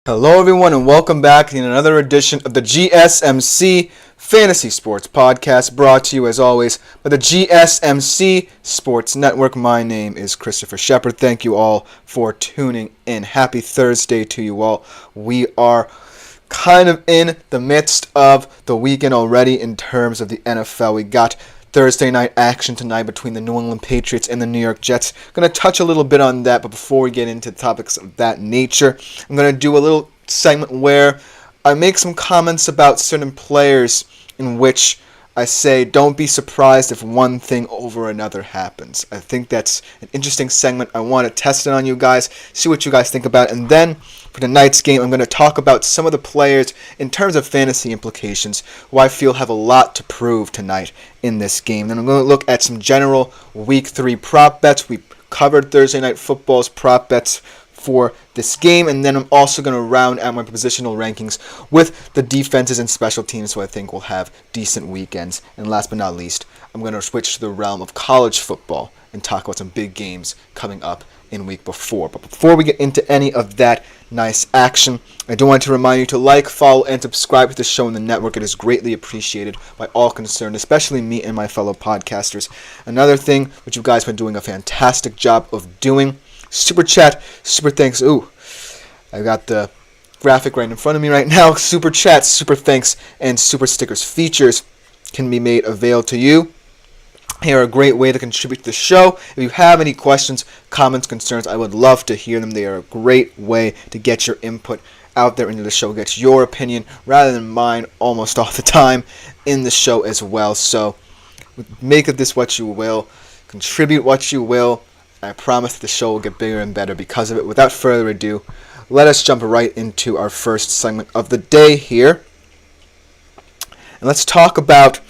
Hello, everyone, and welcome back to another edition of the GSMC Fantasy Sports Podcast, brought to you, as always, by the GSMC Sports Network. My name is Christopher Shepard. Thank you all for tuning in. Happy Thursday to you all. We are kind of in the midst of the weekend already in terms of the NFL. We got Thursday night action tonight between the New England Patriots and the New York Jets. Going to touch a little bit on that, but before we get into topics of that nature, I'm going to do a little segment where I make some comments about certain players in which I say don't be surprised if one thing over another happens. I think that's an interesting segment. I want to test it on you guys, see what you guys think about it, and then for tonight's game, I'm going to talk about some of the players in terms of fantasy implications who I feel have a lot to prove tonight in this game. Then I'm going to look at some general Week 3 prop bets. We covered Thursday Night Football's prop bets for this game, and then I'm also going to round out my positional rankings with the defenses and special teams who I think will have decent weekends. And last but not least, I'm going to switch to the realm of college football and talk about some big games coming up in week before. But before we get into any of that nice action, I do want to remind you to like, follow, and subscribe to the show in the network. It is greatly appreciated by all concerned, especially me and my fellow podcasters. Another thing which you guys have been doing a fantastic job of doing, Super Chat, Super Thanks. Ooh, I got the graphic right in front of me right now. Super Chat, Super Thanks, and Super Stickers features can be made available to you. They are a great way to contribute to the show. If you have any questions, comments, concerns, I would love to hear them. They are a great way to get your input out there into the show, get your opinion rather than mine almost all the time in the show as well. So make of this what you will, contribute what you will. I promise that the show will get bigger and better because of it. Without further ado, let us jump right into our first segment of the day here. And let's talk about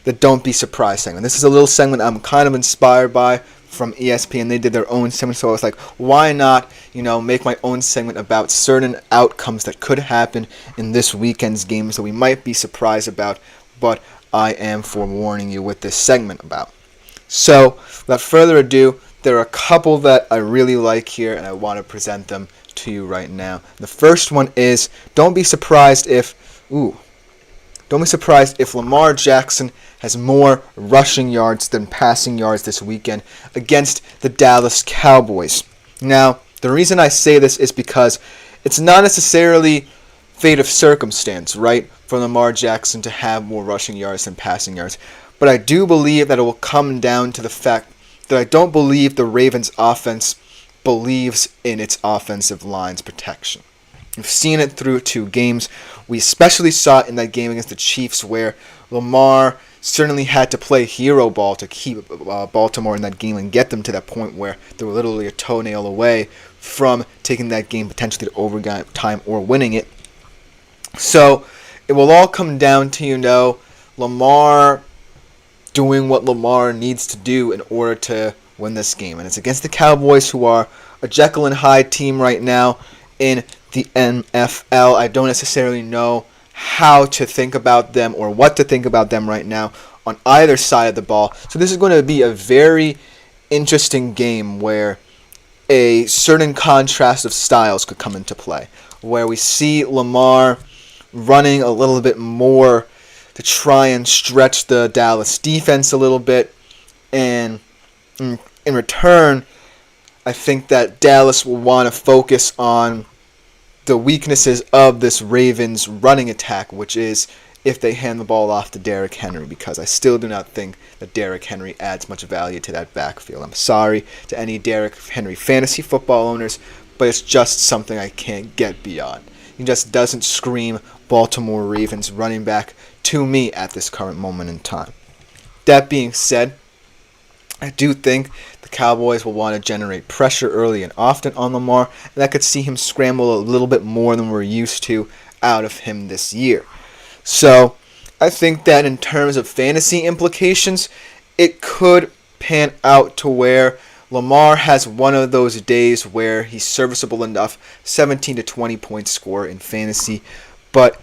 the Don't Be Surprised segment. This is a little segment I'm kind of inspired by from ESPN. They did their own segment, so I was like, why not, make my own segment about certain outcomes that could happen in this weekend's games that we might be surprised about, but I am forewarning you with this segment about. So, without further ado, there are a couple that I really like here, and I want to present them to you right now. The first one is, don't be surprised if Lamar Jackson has more rushing yards than passing yards this weekend against the Dallas Cowboys. Now, the reason I say this is because it's not necessarily fate of circumstance, right, for Lamar Jackson to have more rushing yards than passing yards. But I do believe that it will come down to the fact that I don't believe the Ravens offense believes in its offensive line's protection. We've seen it through 2 games. We especially saw it in that game against the Chiefs where Lamar certainly had to play hero ball to keep Baltimore in that game and get them to that point where they were literally a toenail away from taking that game potentially to overtime or winning it. So it will all come down to, Lamar doing what Lamar needs to do in order to win this game. And it's against the Cowboys, who are a Jekyll and Hyde team right now in the NFL. I don't necessarily know how to think about them or what to think about them right now on either side of the ball. So this is going to be a very interesting game where a certain contrast of styles could come into play, where we see Lamar running a little bit more to try and stretch the Dallas defense a little bit, and in return, I think that Dallas will want to focus on the weaknesses of this Ravens running attack, which is if they hand the ball off to Derrick Henry, because I still do not think that Derrick Henry adds much value to that backfield. I'm sorry to any Derrick Henry fantasy football owners, but it's just something I can't get beyond. He just doesn't scream Baltimore Ravens running back to me at this current moment in time. That being said, I do think the Cowboys will want to generate pressure early and often on Lamar, and that could see him scramble a little bit more than we're used to out of him this year. So I think that in terms of fantasy implications, it could pan out to where Lamar has one of those days where he's serviceable enough, 17 to 20 point score in fantasy, but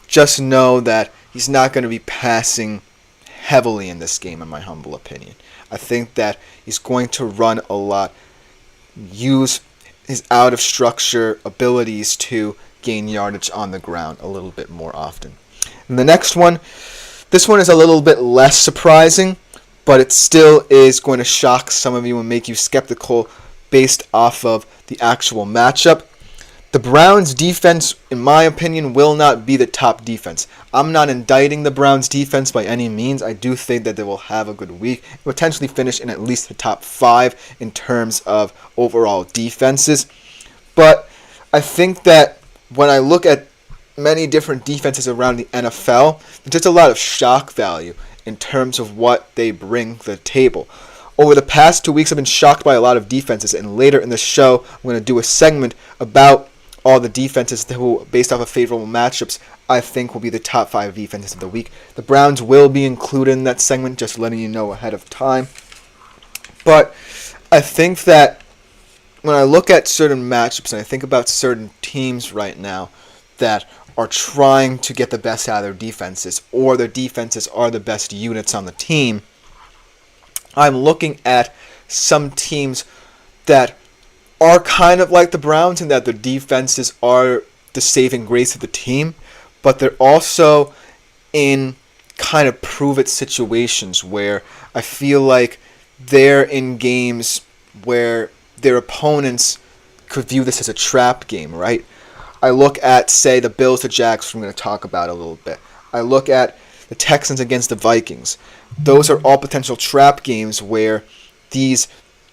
just know that he's not going to be passing heavily in this game, in my humble opinion. I think that he's going to run a lot, use his out-of-structure abilities to gain yardage on the ground a little bit more often. And the next one, this one is a little bit less surprising, but it still is going to shock some of you and make you skeptical based off of the actual matchup. The Browns' defense, in my opinion, will not be the top defense. I'm not indicting the Browns' defense by any means. I do think that they will have a good week, potentially finish in at least the top 5 in terms of overall defenses. But I think that when I look at many different defenses around the NFL, there's just a lot of shock value in terms of what they bring to the table. Over the past 2 weeks, I've been shocked by a lot of defenses, and later in the show, I'm going to do a segment about all the defenses who, based off of favorable matchups, I think will be the top 5 defenses of the week. The Browns will be included in that segment, just letting you know ahead of time. But I think that when I look at certain matchups and I think about certain teams right now that are trying to get the best out of their defenses, or their defenses are the best units on the team, I'm looking at some teams that are kind of like the Browns in that their defenses are the saving grace of the team, but they're also in kind of prove-it situations where I feel like they're in games where their opponents could view this as a trap game, right? I look at, say, the Bills, the Jags, which I'm going to talk about a little bit. I look at the Texans against the Vikings. Those are all potential trap games where these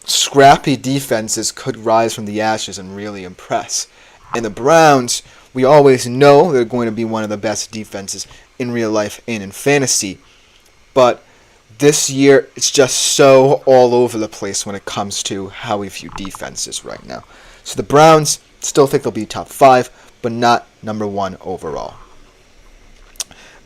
scrappy defenses could rise from the ashes and really impress. And the Browns, we always know they're going to be one of the best defenses in real life and in fantasy. But this year, it's just so all over the place when it comes to how we view defenses right now. So the Browns still think they'll be top 5, but not number 1 overall.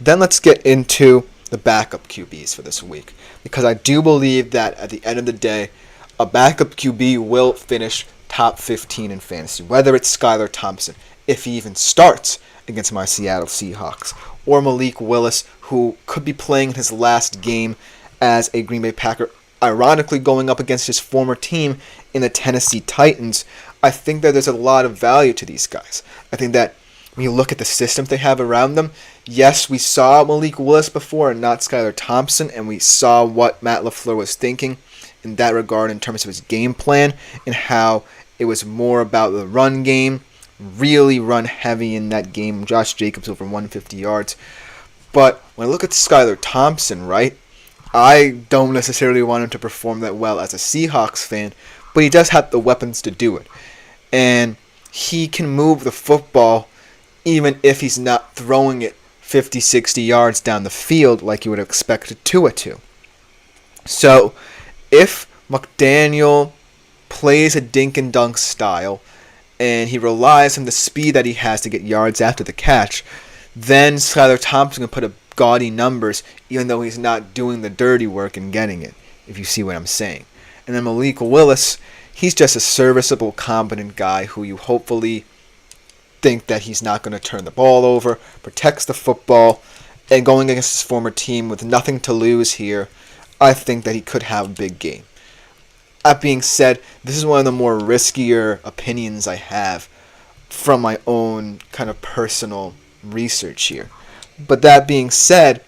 Then let's get into the backup QBs for this week, because I do believe that at the end of the day, a backup QB will finish top 15 in fantasy, whether it's Skylar Thompson, if he even starts against my Seattle Seahawks, or Malik Willis, who could be playing his last game as a Green Bay Packer, ironically going up against his former team in the Tennessee Titans. I think that there's a lot of value to these guys. I think that when you look at the systems they have around them, yes, we saw Malik Willis before and not Skylar Thompson, and we saw what Matt LaFleur was thinking in that regard in terms of his game plan and how it was more about the run game, really run heavy in that game. Josh Jacobs over 150 yards. But when I look at Skylar Thompson, right, I don't necessarily want him to perform that well as a Seahawks fan, but he does have the weapons to do it. And he can move the football even if he's not throwing it 50, 60 yards down the field like you would expect Tua to. So if McDaniel plays a dink and dunk style and he relies on the speed that he has to get yards after the catch, then Skylar Thompson can put up gaudy numbers even though he's not doing the dirty work and getting it, if you see what I'm saying. And then Malik Willis, he's just a serviceable, competent guy who you hopefully think that he's not going to turn the ball over, protects the football, and going against his former team with nothing to lose here, I think that he could have a big game. That being said, this is one of the more riskier opinions I have from my own kind of personal research here. But that being said,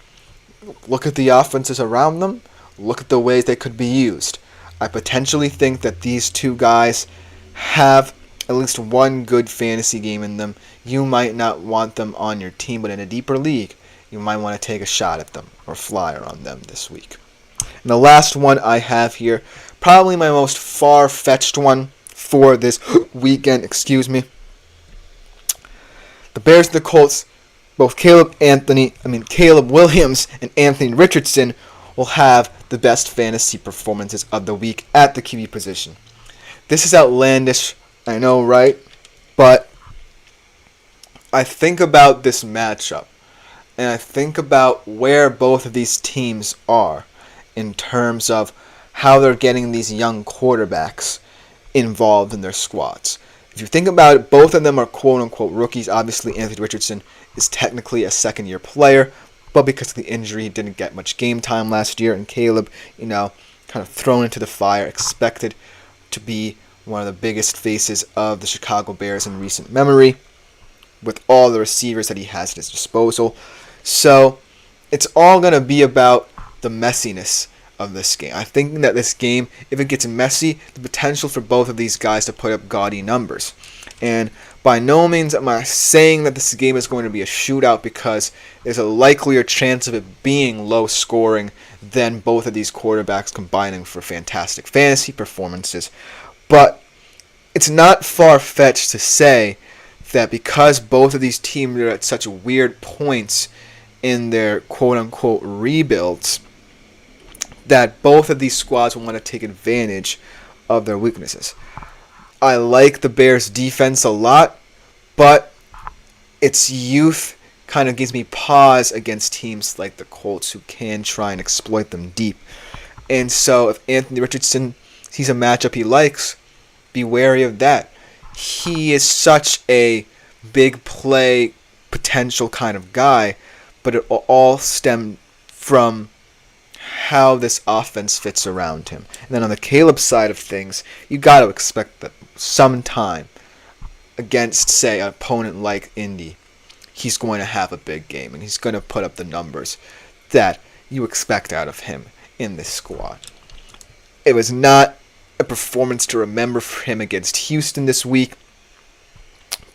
look at the offenses around them, look at the ways they could be used. I potentially think that these two guys have at least one good fantasy game in them. You might not want them on your team, but in a deeper league, you might want to take a shot at them or flyer on them this week. And the last one I have here, probably my most far-fetched one for this weekend, the Bears and the Colts, both Caleb Williams and Anthony Richardson will have the best fantasy performances of the week at the QB position. This is outlandish, I know, right? But I think about this matchup, and I think about where both of these teams are in terms of how they're getting these young quarterbacks involved in their squads. If you think about it, both of them are quote-unquote rookies. Obviously, Anthony Richardson is technically a second-year player, but because of the injury, he didn't get much game time last year, and Caleb, kind of thrown into the fire, expected to be one of the biggest faces of the Chicago Bears in recent memory. with all the receivers that he has at his disposal. So it's all going to be about the messiness of this game. I think that this game, if it gets messy, the potential for both of these guys to put up gaudy numbers. And by no means am I saying that this game is going to be a shootout, because there's a likelier chance of it being low scoring than both of these quarterbacks combining for fantastic fantasy performances. But it's not far-fetched to say that because both of these teams are at such weird points in their quote-unquote rebuilds, that both of these squads will want to take advantage of their weaknesses. I like the Bears' defense a lot, but its youth kind of gives me pause against teams like the Colts, who can try and exploit them deep. And so if Anthony Richardson sees a matchup he likes, be wary of that. He is such a big play potential kind of guy, but it will all stem from how this offense fits around him. And then on the Caleb side of things, you got to expect that sometime against, say, an opponent like Indy, he's going to have a big game, and he's going to put up the numbers that you expect out of him in this squad. It was not a performance to remember for him against Houston this week,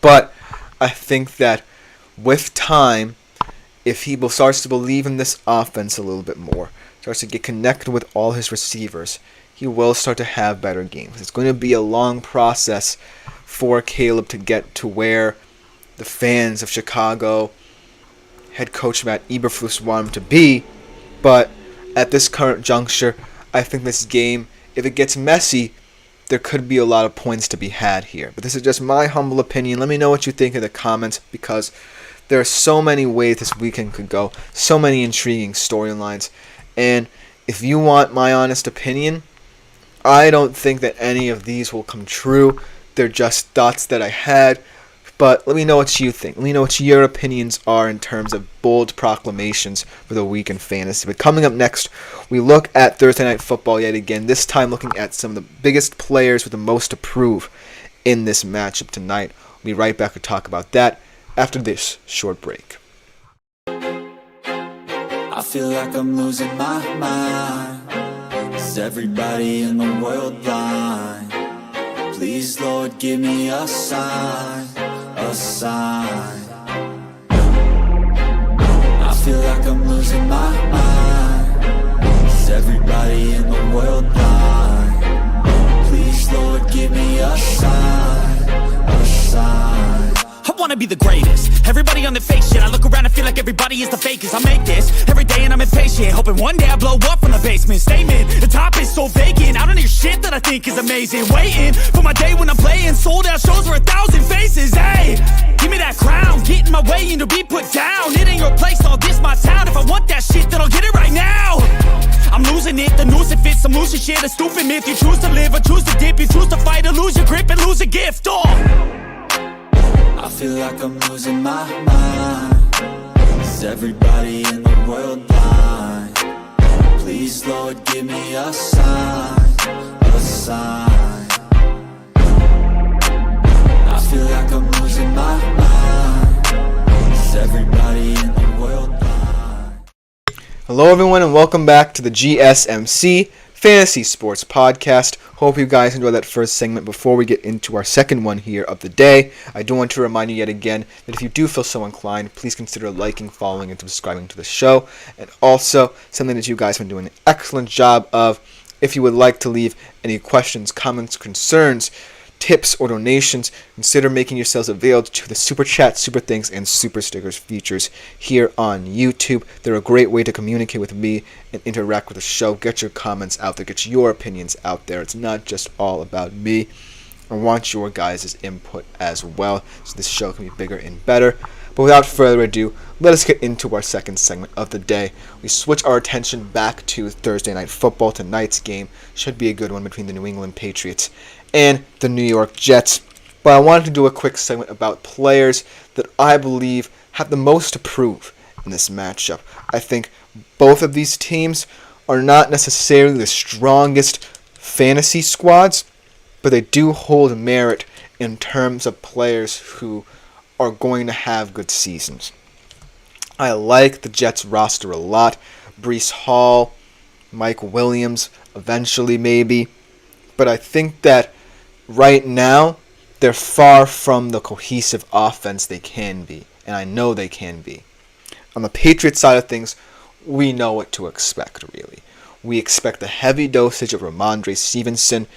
but I think that with time, if he starts to believe in this offense a little bit more, starts to get connected with all his receivers, he will start to have better games. It's going to be a long process for Caleb to get to where the fans of Chicago, head coach Matt Eberflus, want him to be, but at this current juncture, I think this game, if it gets messy, there could be a lot of points to be had here. But this is just my humble opinion. Let me know what you think in the comments, because there are so many ways this weekend could go, so many intriguing storylines. And if you want my honest opinion, I don't think that any of these will come true. They're just thoughts that I had. But let me know what you think. Let me know what your opinions are in terms of bold proclamations for the week in fantasy. But coming up next, we look at Thursday Night Football yet again, this time looking at some of the biggest players with the most to prove in this matchup tonight. We'll be right back to talk about that after this short break. I feel like I'm losing my mind. Is everybody in the world blind? Please, Lord, give me a sign, a sign. I feel like I'm losing my mind. Is everybody in the world blind? Please, Lord, give me a sign, a sign. I wanna be the greatest. Everybody on the fake shit. I look around and feel like everybody is the fakest. I make this every day and I'm impatient, hoping one day I blow up from the basement. Statement, the top is so vacant. I don't hear shit that I think is amazing. Waiting for my day when I'm playing sold out shows for 1,000 faces. Hey, give me that crown. Get in my way and to be put down. It ain't your place, all this my town. If I want that shit, then I'll get it right now. I'm losing it, the noose it fits. I'm losing shit, a stupid myth. You choose to live or choose to dip. You choose to fight or lose your grip and lose a gift. I feel like I'm losing my mind. Is everybody in the world blind? Please, Lord, give me a sign, a sign. I feel like I'm losing my mind. Is everybody in the world blind? Hello everyone, and welcome back to the GSMC Fantasy Sports Podcast. Hope you guys enjoyed that first segment. Before we get into our second one here of the day, I do want to remind you yet again that if you do feel so inclined, please consider liking, following, and subscribing to the show. And also, something that you guys have been doing an excellent job of, if you would like to leave any questions, comments, concerns, tips, or donations, consider making yourselves available to the Super Chat, Super Thanks, and Super Stickers features here on YouTube. They're a great way to communicate with me and interact with the show. Get your comments out there. Get your opinions out there. It's not just all about me. I want your guys' input as well, so this show can be bigger and better. But without further ado, let us get into our second segment of the day. We switch our attention back to Thursday Night Football. Tonight's game should be a good one between the New England Patriots and the New York Jets. But I wanted to do a quick segment about players that I believe have the most to prove in this matchup. I think both of these teams are not necessarily the strongest fantasy squads, but they do hold merit in terms of players who are going to have good seasons. I like the Jets roster a lot. Breece Hall, Mike Williams, eventually maybe. But I think that right now, they're far from the cohesive offense they can be. And I know they can be. On the Patriots side of things, we know what to expect, really. We expect a heavy dosage of Ramondre Stevenson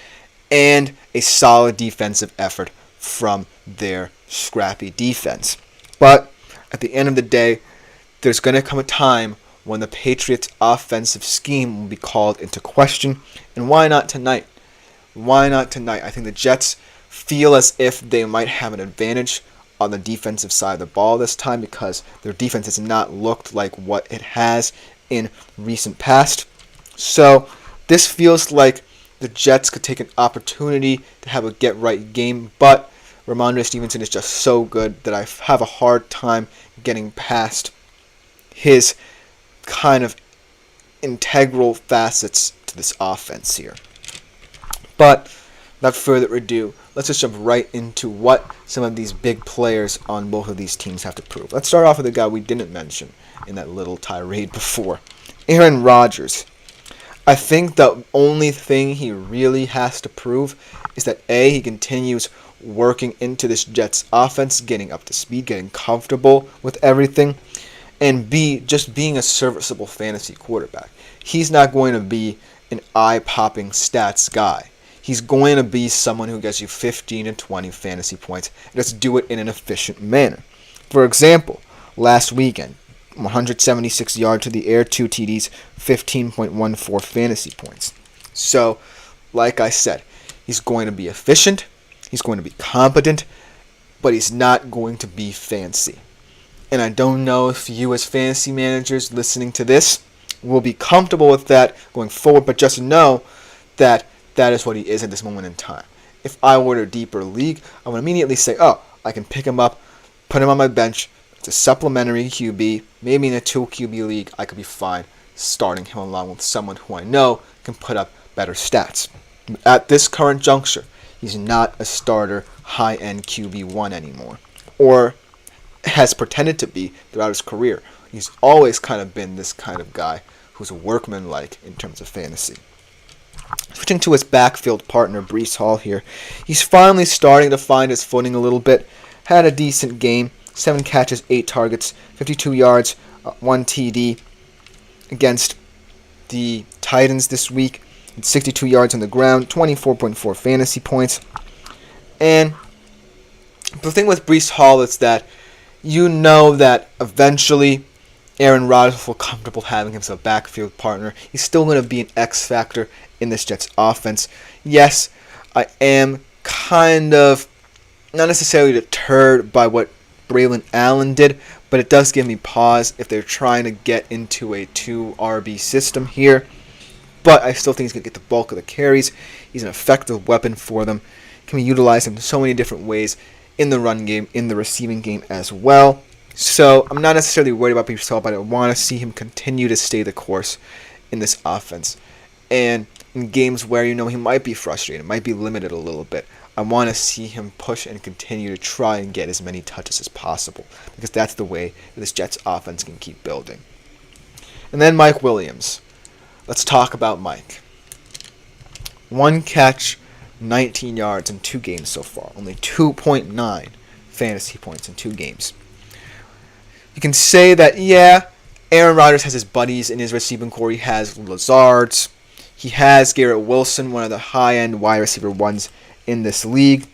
and a solid defensive effort from their scrappy defense. But at the end of the day, there's going to come a time when the Patriots' offensive scheme will be called into question. And why not tonight? Why not tonight? I think the Jets feel as if they might have an advantage on the defensive side of the ball this time because their defense has not looked like what it has in recent past. So this feels like the Jets could take an opportunity to have a get-right game, but Ramondre Stevenson is just so good that I have a hard time getting past his kind of integral facets to this offense here. But without further ado, let's just jump right into what some of these big players on both of these teams have to prove. Let's start off with a guy we didn't mention in that little tirade before, Aaron Rodgers. I think the only thing he really has to prove is that A, he continues working into this Jets offense, getting up to speed, getting comfortable with everything, and B, just being a serviceable fantasy quarterback. He's not going to be an eye-popping stats guy. He's going to be someone who gets you 15 and 20 fantasy points, and just do it in an efficient manner. For example, last weekend, 176 yards to the air, 2 TDs, 15.14 fantasy points. So, like I said, he's going to be efficient, he's going to be competent, but he's not going to be fancy. And I don't know if you as fantasy managers listening to this will be comfortable with that going forward, but just know that that is what he is at this moment in time. If I were a deeper league, I would immediately say, oh, I can pick him up, put him on my bench. It's a supplementary QB. Maybe in a 2 QB league, I could be fine starting him along with someone who I know can put up better stats. At this current juncture, he's not a starter high-end QB1 anymore, or has pretended to be throughout his career. He's always kind of been this kind of guy who's a workman-like in terms of fantasy. Switching to his backfield partner, Breece Hall here. He's finally starting to find his footing a little bit. Had a decent game. 7 catches, 8 targets, 52 yards, 1 TD against the Titans this week. 62 yards on the ground, 24.4 fantasy points. And the thing with Breece Hall is that you know that eventually Aaron Rodgers will feel comfortable having him as a backfield partner. He's still going to be an X factor in this Jets offense. Yes, I am kind of not necessarily deterred by what Braylon Allen did, but it does give me pause if they're trying to get into a 2 RB system here. But I still think he's going to get the bulk of the carries. He's an effective weapon for them. Can be utilized in so many different ways in the run game, in the receiving game as well. So I'm not necessarily worried about Breece Hall, but I want to see him continue to stay the course in this offense. And in games where he might be frustrated, might be limited a little bit, I want to see him push and continue to try and get as many touches as possible, because that's the way that this Jets offense can keep building. And then Mike Williams. Let's talk about Mike. 1 catch, 19 yards in 2 games so far. Only 2.9 fantasy points in 2 games. You can say that, yeah, Aaron Rodgers has his buddies in his receiving core. He has Lazards. He has Garrett Wilson, one of the high-end wide receiver ones in this league.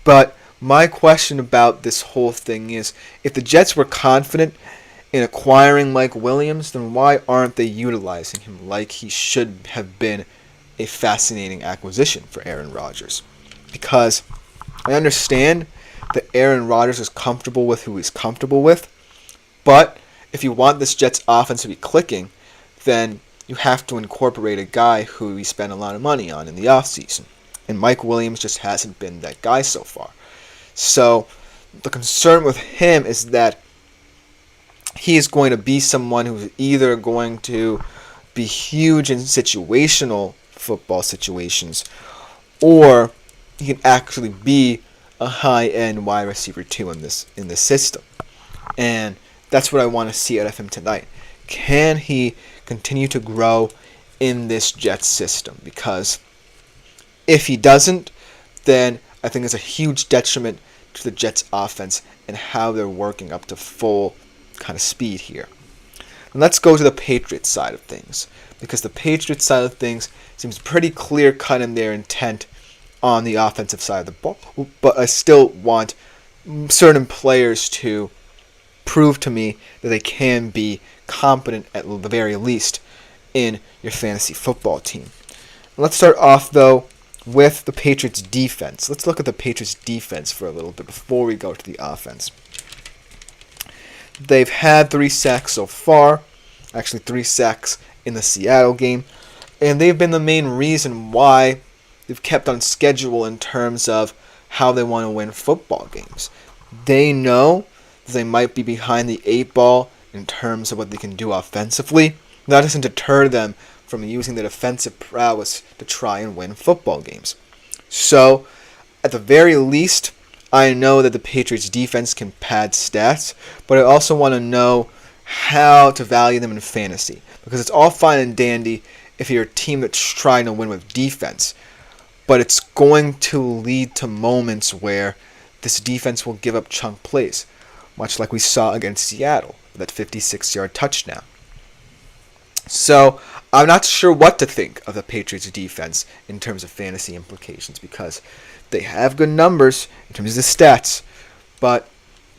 But my question about this whole thing is, if the Jets were confident in acquiring Mike Williams, then why aren't they utilizing him like he should have been a fascinating acquisition for Aaron Rodgers? Because I understand that Aaron Rodgers is comfortable with who he's comfortable with, but if you want this Jets offense to be clicking, then you have to incorporate a guy who we spend a lot of money on in the offseason. And Mike Williams just hasn't been that guy so far. So the concern with him is that he is going to be someone who's either going to be huge in situational football situations, or he can actually be a high-end wide receiver 2 in this system. And that's what I want to see out of him tonight. Can he continue to grow in this Jets system? Because if he doesn't, then I think it's a huge detriment to the Jets offense and how they're working up to full kind of speed here. And let's go to the Patriots side of things, because the Patriots side of things seems pretty clear-cut in their intent on the offensive side of the ball, but I still want certain players to prove to me that they can be competent at the very least in your fantasy football team. Let's start off, though, with the Patriots defense. Let's look at the Patriots defense for a little bit before we go to the offense. They've had 3 sacks so far, actually 3 sacks in the Seattle game, and they've been the main reason why they've kept on schedule in terms of how they want to win football games. They know that they might be behind the 8 ball in terms of what they can do offensively. That doesn't deter them from using their defensive prowess to try and win football games. So, at the very least, I know that the Patriots defense can pad stats, but I also want to know how to value them in fantasy, because it's all fine and dandy if you're a team that's trying to win with defense, but it's going to lead to moments where this defense will give up chunk plays, much like we saw against Seattle, that 56-yard touchdown. So, I'm not sure what to think of the Patriots defense in terms of fantasy implications, because they have good numbers in terms of the stats, but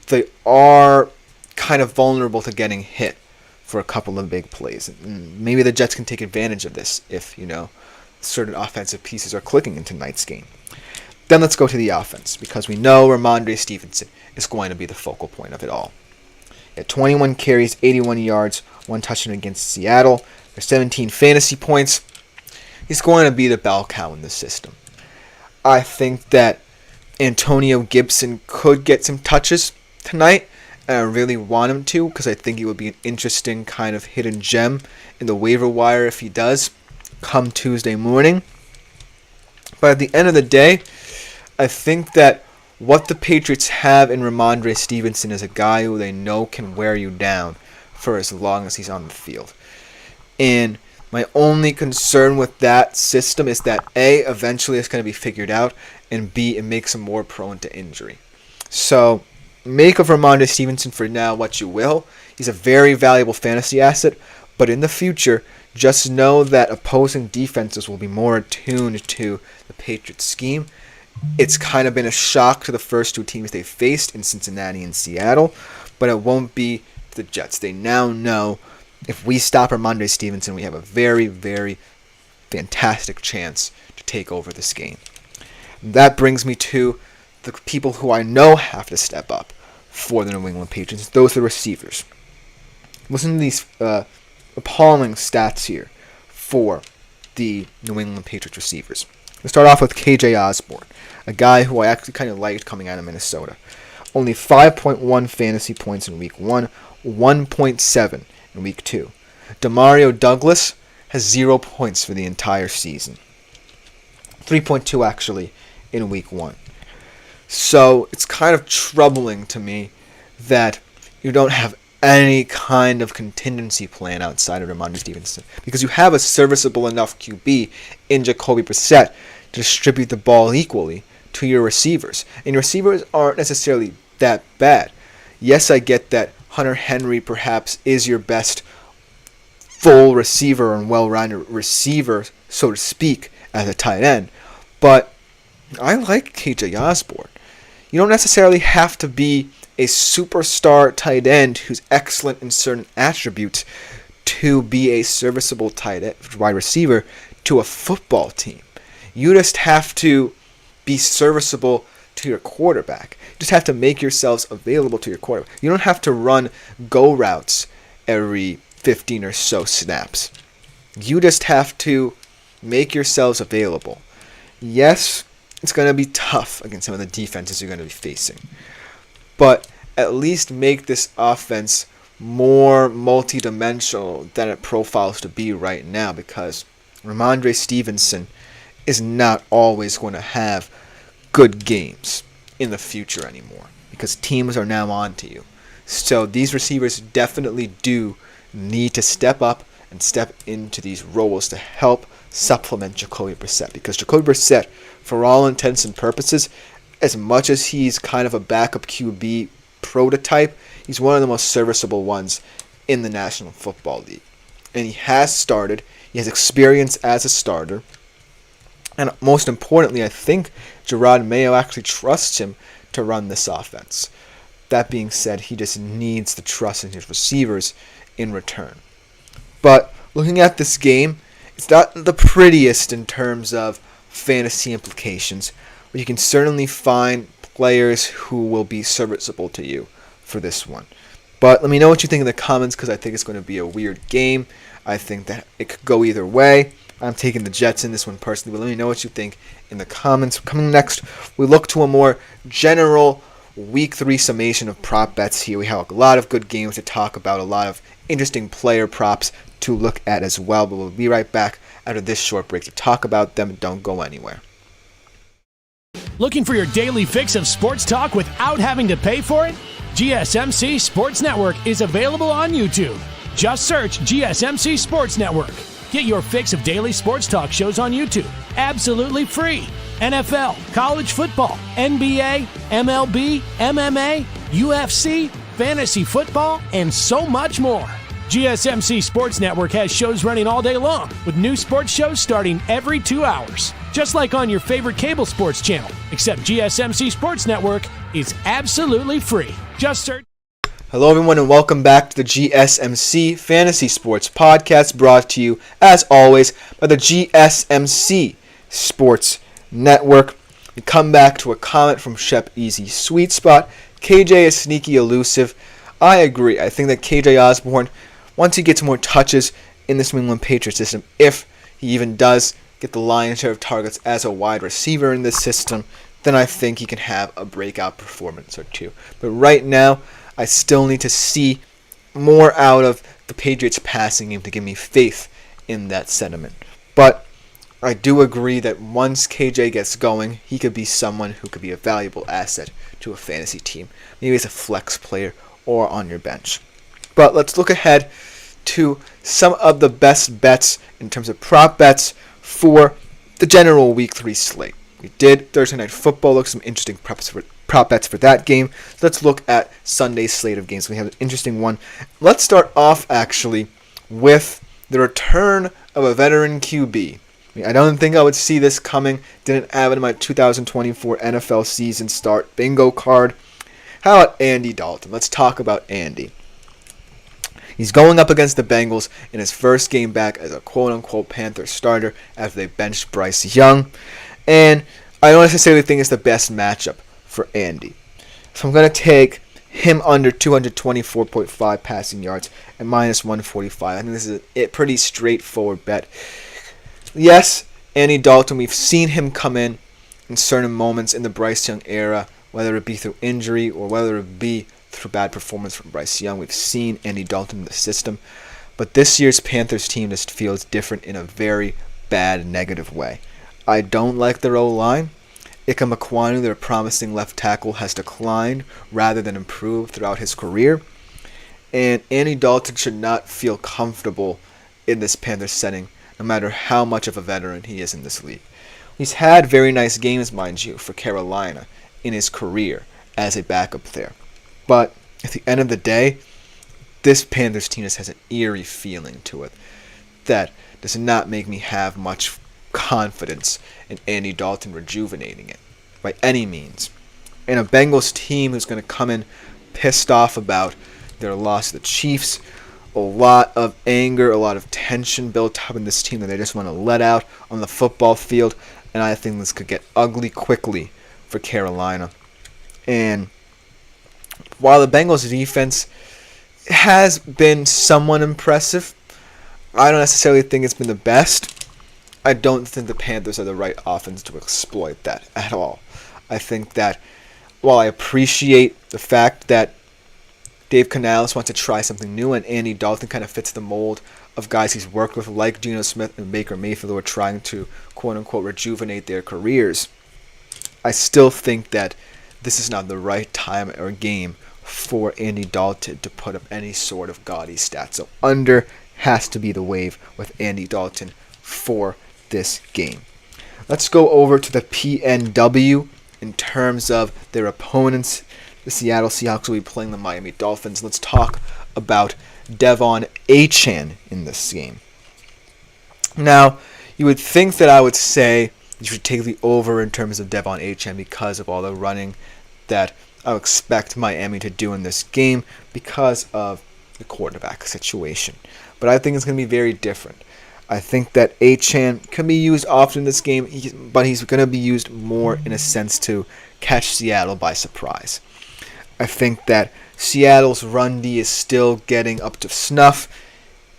they are kind of vulnerable to getting hit for a couple of big plays. And maybe the Jets can take advantage of this if, certain offensive pieces are clicking in tonight's game. Then let's go to the offense, because we know Ramondre Stevenson is going to be the focal point of it all. At 21 carries, 81 yards, 1 touchdown against Seattle. There's 17 fantasy points. He's going to be the bell cow in this system. I think that Antonio Gibson could get some touches tonight, and I really want him to, because I think he would be an interesting kind of hidden gem in the waiver wire if he does come Tuesday morning. But at the end of the day, I think that what the Patriots have in Ramondre Stevenson is a guy who they know can wear you down for as long as he's on the field. And my only concern with that system is that A, eventually it's going to be figured out, and B, it makes him more prone to injury. So, make of Ramondre Stevenson for now what you will. He's a very valuable fantasy asset, but in the future, just know that opposing defenses will be more attuned to the Patriots scheme. It's kind of been a shock to the first 2 teams they faced in Cincinnati and Seattle, but it won't be the Jets. They now know if we stop Ramondre Stevenson, we have a very, very fantastic chance to take over this game. That brings me to the people who I know have to step up for the New England Patriots. Those are the receivers. Listen to these appalling stats here for the New England Patriots receivers. Let's start off with KJ Osborne, a guy who I actually kind of liked coming out of Minnesota. Only 5.1 fantasy points in Week 1, 1.7 in Week 2. Demario Douglas has 0 points for the entire season. 3.2 actually in Week 1. So it's kind of troubling to me that you don't have any kind of contingency plan outside of Ramondre Stevenson, because you have a serviceable enough QB in Jacoby Brissett to distribute the ball equally to your receivers. And your receivers aren't necessarily that bad. Yes, I get that Hunter Henry perhaps is your best full receiver and well-rounded receiver, so to speak, as a tight end, but I like KJ Osborne. You don't necessarily have to be a superstar tight end who's excellent in certain attributes to be a serviceable tight end, wide receiver to a football team. You just have to be serviceable to your quarterback. You just have to make yourselves available to your quarterback. You don't have to run go routes every 15 or so snaps. You just have to make yourselves available. Yes, it's going to be tough against some of the defenses you're going to be facing, but at least make this offense more multi-dimensional than it profiles to be right now, because Ramondre Stevenson is not always going to have good games. in the future anymore because teams are now on to you. So these receivers definitely do need to step up and step into these roles to help supplement Jacoby Brissett, because Jacoby Brissett, for all intents and purposes, as much as he's kind of a backup QB prototype, he's one of the most serviceable ones in the National Football League. And he has started, he has experience as a starter, and most importantly, I think Gerard Mayo actually trusts him to run this offense. That being said, he just needs the trust in his receivers in return. But looking at this game, it's not the prettiest in terms of fantasy implications, but you can certainly find players who will be serviceable to you for this one. But let me know what you think in the comments, because I think it's going to be a weird game. I think that it could go either way. I'm taking the Jets in this one personally, but let me know what you think in the comments. Coming next, we look to a more general Week 3 summation of prop bets here. We have a lot of good games to talk about, a lot of interesting player props to look at as well, but we'll be right back after this short break to talk about them. Don't go anywhere. Looking for your daily fix of sports talk without having to pay for it? GSMC Sports Network is available on YouTube. Just search GSMC Sports Network. Get your fix of daily sports talk shows on YouTube, absolutely free. NFL, college football, NBA, MLB, MMA, UFC, fantasy football, and so much more. GSMC Sports Network has shows running all day long, with new sports shows starting every 2 hours. Just like on your favorite cable sports channel, except GSMC Sports Network is absolutely free. Just search. Hello everyone and welcome back to the GSMC Fantasy Sports Podcast, brought to you as always by the GSMC Sports Network. We come back to a comment from Shep Easy Sweet Spot. KJ is sneaky elusive. I agree. I think that KJ Osborne, once he gets more touches in this New England Patriots system, if he even does get the lion's share of targets as a wide receiver in this system, then I think he can have a breakout performance or two. But right now, I still need to see more out of the Patriots passing game to give me faith in that sentiment. But I do agree that once KJ gets going, he could be someone who could be a valuable asset to a fantasy team. Maybe as a flex player or on your bench. But let's look ahead to some of the best bets in terms of prop bets for the general Week 3 slate. We did Thursday Night Football, look some interesting prop bets for that game. So let's look at Sunday's slate of games. We have an interesting one. Let's start off actually with the return of a veteran QB. I don't think I would see this coming. Didn't have it in my 2024 NFL season start bingo card. How about Andy Dalton? Let's talk about Andy. He's going up against the Bengals in his first game back as a quote-unquote Panther starter after they benched Bryce Young. And I don't necessarily think it's the best matchup for Andy. So I'm going to take him under 224.5 passing yards at minus 145. I think this is a pretty straightforward bet. Yes, Andy Dalton, we've seen him come in certain moments in the Bryce Young era, whether it be through injury or whether it be through bad performance from Bryce Young. We've seen Andy Dalton in the system. But this year's Panthers team just feels different in a very bad, negative way. I don't like their O-line. Ika Mekwonu, their promising left tackle, has declined rather than improved throughout his career. And Andy Dalton should not feel comfortable in this Panthers setting, no matter how much of a veteran he is in this league. He's had very nice games, mind you, for Carolina in his career as a backup there. But at the end of the day, this Panthers team just has an eerie feeling to it that does not make me have much confidence in Andy Dalton rejuvenating it by any means. And a Bengals team who's going to come in pissed off about their loss to the Chiefs, a lot of anger, a lot of tension built up in this team that they just want to let out on the football field, and I think this could get ugly quickly for Carolina. And while the Bengals defense has been somewhat impressive, I don't necessarily think it's been the best. I don't think the Panthers are the right offense to exploit that at all. I think that while I appreciate the fact that Dave Canales wants to try something new and Andy Dalton kind of fits the mold of guys he's worked with like Geno Smith and Baker Mayfield who are trying to quote-unquote rejuvenate their careers, I still think that this is not the right time or game for Andy Dalton to put up any sort of gaudy stats. So under has to be the wave with Andy Dalton for this game. Let's go over to the PNW in terms of their opponents. The Seattle Seahawks will be playing the Miami Dolphins. Let's talk about Devon Achane in this game. Now, you would think that I would say you should take the over in terms of Devon Achane because of all the running that I expect Miami to do in this game because of the quarterback situation. But I think it's going to be very different. I think that Achane can be used often in this game, but he's going to be used more in a sense to catch Seattle by surprise. I think that Seattle's run D is still getting up to snuff,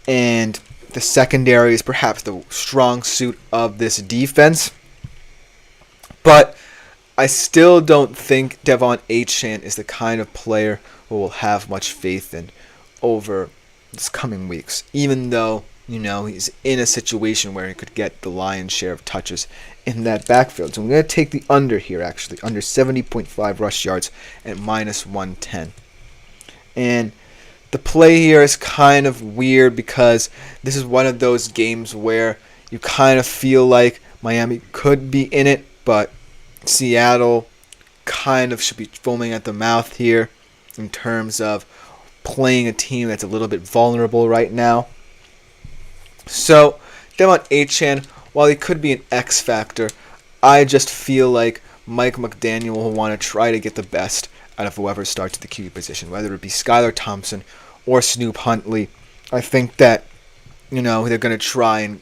and the secondary is perhaps the strong suit of this defense. But I still don't think Devon Achane is the kind of player who will have much faith in over this coming weeks, even though, he's in a situation where he could get the lion's share of touches in that backfield. So I'm going to take the under here, actually, under 70.5 rush yards at minus 110. And the play here is kind of weird because this is one of those games where you kind of feel like Miami could be in it, but Seattle kind of should be foaming at the mouth here in terms of playing a team that's a little bit vulnerable right now. So, Devon Achane, while he could be an X factor, I just feel like Mike McDaniel will want to try to get the best out of whoever starts at the QB position, whether it be Skylar Thompson or Snoop Huntley. I think that, they're going to try and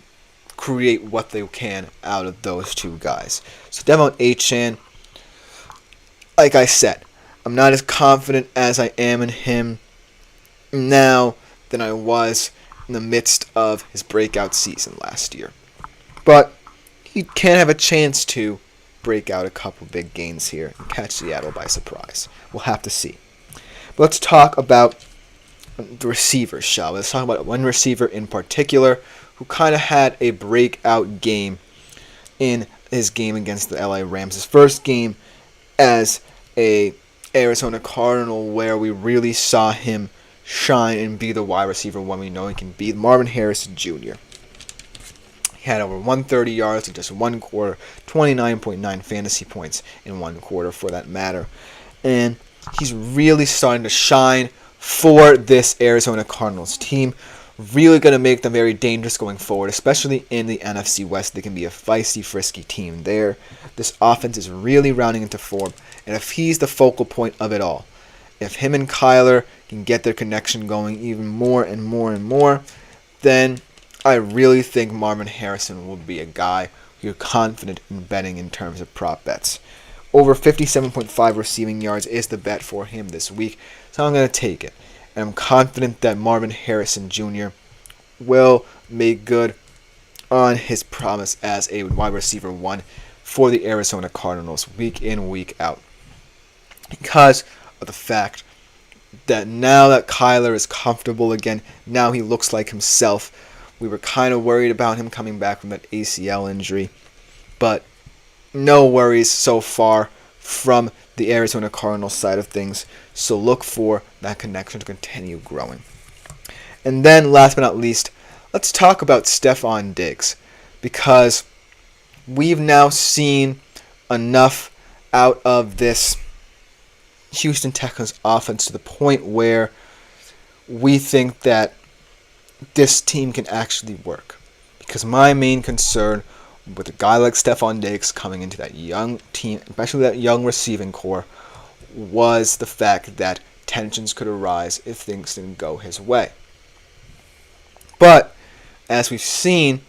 create what they can out of those two guys. So Devon Achane, like I said, I'm not as confident as I am in him now than I was in the midst of his breakout season last year. But he can have a chance to break out a couple big gains here and catch Seattle by surprise. We'll have to see. But let's talk about the receivers, shall we? Let's talk about one receiver in particular who kind of had a breakout game in his game against the LA Rams. His first game as a Arizona Cardinal where we really saw him shine and be the wide receiver one we know he can be, Marvin Harrison Jr. He had over 130 yards in just one quarter, 29.9 fantasy points in one quarter for that matter. And he's really starting to shine for this Arizona Cardinals team. Really going to make them very dangerous going forward, especially in the NFC West. They can be a feisty, frisky team there. This offense is really rounding into form. And if he's the focal point of it all, if him and Kyler can get their connection going even more and more and more, then I really think Marvin Harrison will be a guy you're confident in betting in terms of prop bets. Over 57.5 receiving yards is the bet for him this week, so I'm going to take it. And I'm confident that Marvin Harrison Jr. will make good on his promise as a wide receiver one for the Arizona Cardinals week in, week out. Because of the fact that now that Kyler is comfortable again, now he looks like himself. We were kind of worried about him coming back from that ACL injury, but no worries so far from the Arizona Cardinals side of things, so look for that connection to continue growing. And then, last but not least, let's talk about Stephon Diggs, because we've now seen enough out of this Houston Texans offense to the point where we think that this team can actually work. Because my main concern with a guy like Stephon Diggs coming into that young team, especially that young receiving core, was the fact that tensions could arise if things didn't go his way. But, as we've seen,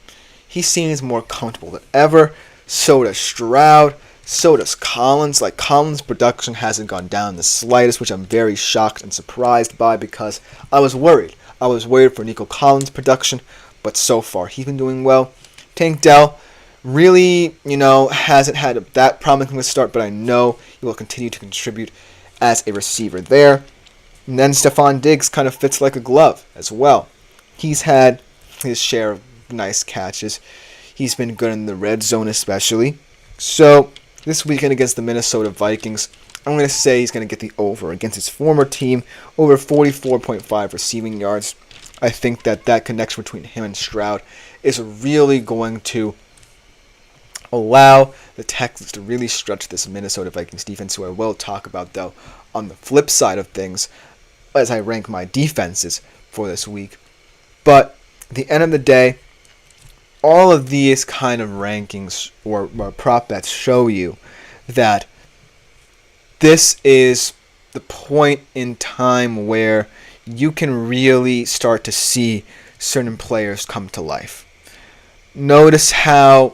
he seems more comfortable than ever. So does Stroud. So does Collins. Like, Collins' production hasn't gone down the slightest, which I'm very shocked and surprised by because I was worried. I was worried for Nico Collins' production, but so far he's been doing well. Tank Dell really, hasn't had that promising a start, but I know he will continue to contribute as a receiver there. And then Stephon Diggs kind of fits like a glove as well. He's had his share of nice catches. He's been good in the red zone especially. So this weekend against the Minnesota Vikings, I'm going to say he's going to get the over against his former team, over 44.5 receiving yards. I think that connection between him and Stroud is really going to allow the Texans to really stretch this Minnesota Vikings defense, who I will talk about, though, on the flip side of things as I rank my defenses for this week. But at the end of the day, all of these kind of rankings or prop bets show you that this is the point in time where you can really start to see certain players come to life. Notice how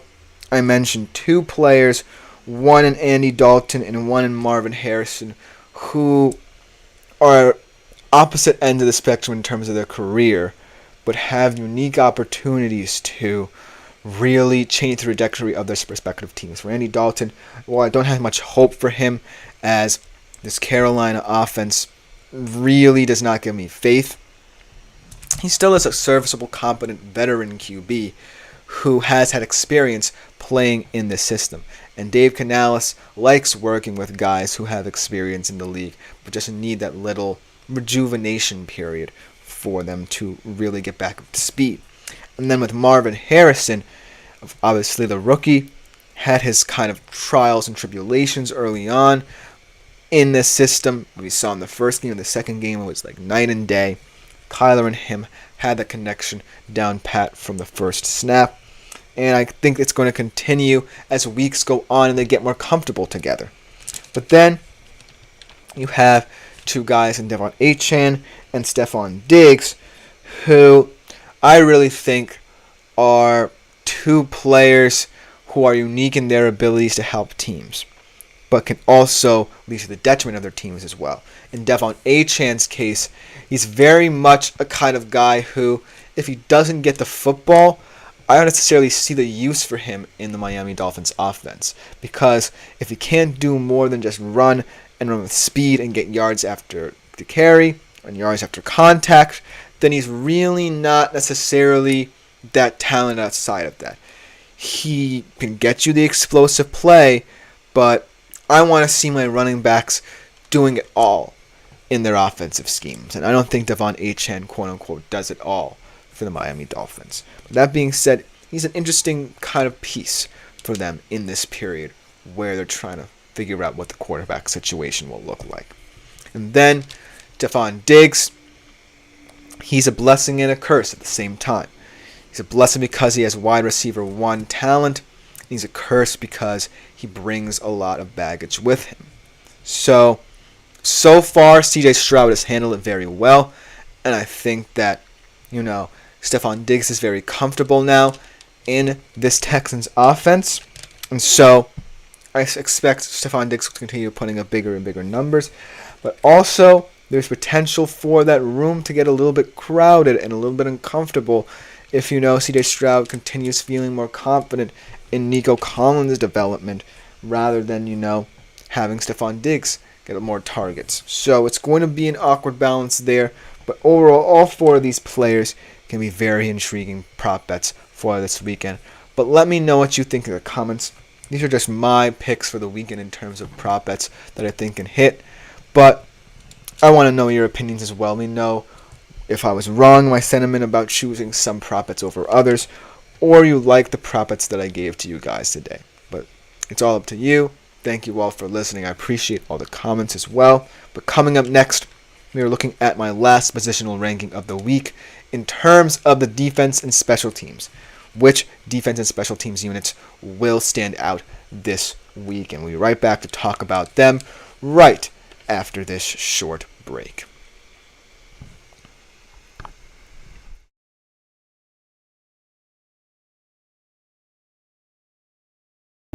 I mentioned two players, one in Andy Dalton and one in Marvin Harrison, who are opposite ends of the spectrum in terms of their career, but have unique opportunities to really change the trajectory of their respective teams. For Andy Dalton, well, I don't have much hope for him, as this Carolina offense really does not give me faith. He still is a serviceable, competent veteran QB who has had experience playing in this system. And Dave Canales likes working with guys who have experience in the league, but just need that little rejuvenation period for them to really get back up to speed. And then with Marvin Harrison, obviously the rookie, had his kind of trials and tribulations early on in this system. We saw in the first game and the second game, it was like night and day. Kyler and him had that connection down pat from the first snap. And I think it's going to continue as weeks go on and they get more comfortable together. But then you have two guys in Devon Achane and Stephon Diggs, who I really think are two players who are unique in their abilities to help teams, but can also lead to the detriment of their teams as well. In Devon Achane's case, he's very much a kind of guy who, if he doesn't get the football, I don't necessarily see the use for him in the Miami Dolphins offense, because if he can't do more than just run with speed and get yards after the carry and yards after contact, then he's really not necessarily that talented outside of that. He can get you the explosive play, but I want to see my running backs doing it all in their offensive schemes. And I don't think Devon Achane, quote-unquote, does it all for the Miami Dolphins. But that being said, he's an interesting kind of piece for them in this period where they're trying to figure out what the quarterback situation will look like. And then Stephon Diggs, he's a blessing and a curse at the same time. He's a blessing because he has wide receiver 1 talent. He's a curse because he brings a lot of baggage with him. So far, CJ Stroud has handled it very well. And I think that, Stephon Diggs is very comfortable now in this Texans offense. And so I expect Stephon Diggs to continue putting up bigger and bigger numbers. But also, there's potential for that room to get a little bit crowded and a little bit uncomfortable if, CJ Stroud continues feeling more confident in Nico Collins' development rather than, having Stephon Diggs get more targets. So it's going to be an awkward balance there. But overall, all four of these players can be very intriguing prop bets for this weekend. But let me know what you think in the comments. These are just my picks for the weekend in terms of prop bets that I think can hit. But I want to know your opinions as well. Let me know if I was wrong in my sentiment about choosing some prop bets over others, or you like the prop bets that I gave to you guys today. But it's all up to you. Thank you all for listening. I appreciate all the comments as well. But coming up next, we are looking at my last positional ranking of the week in terms of the defense and special teams. Which defense and special teams units will stand out this week? And we'll be right back to talk about them right after this short break.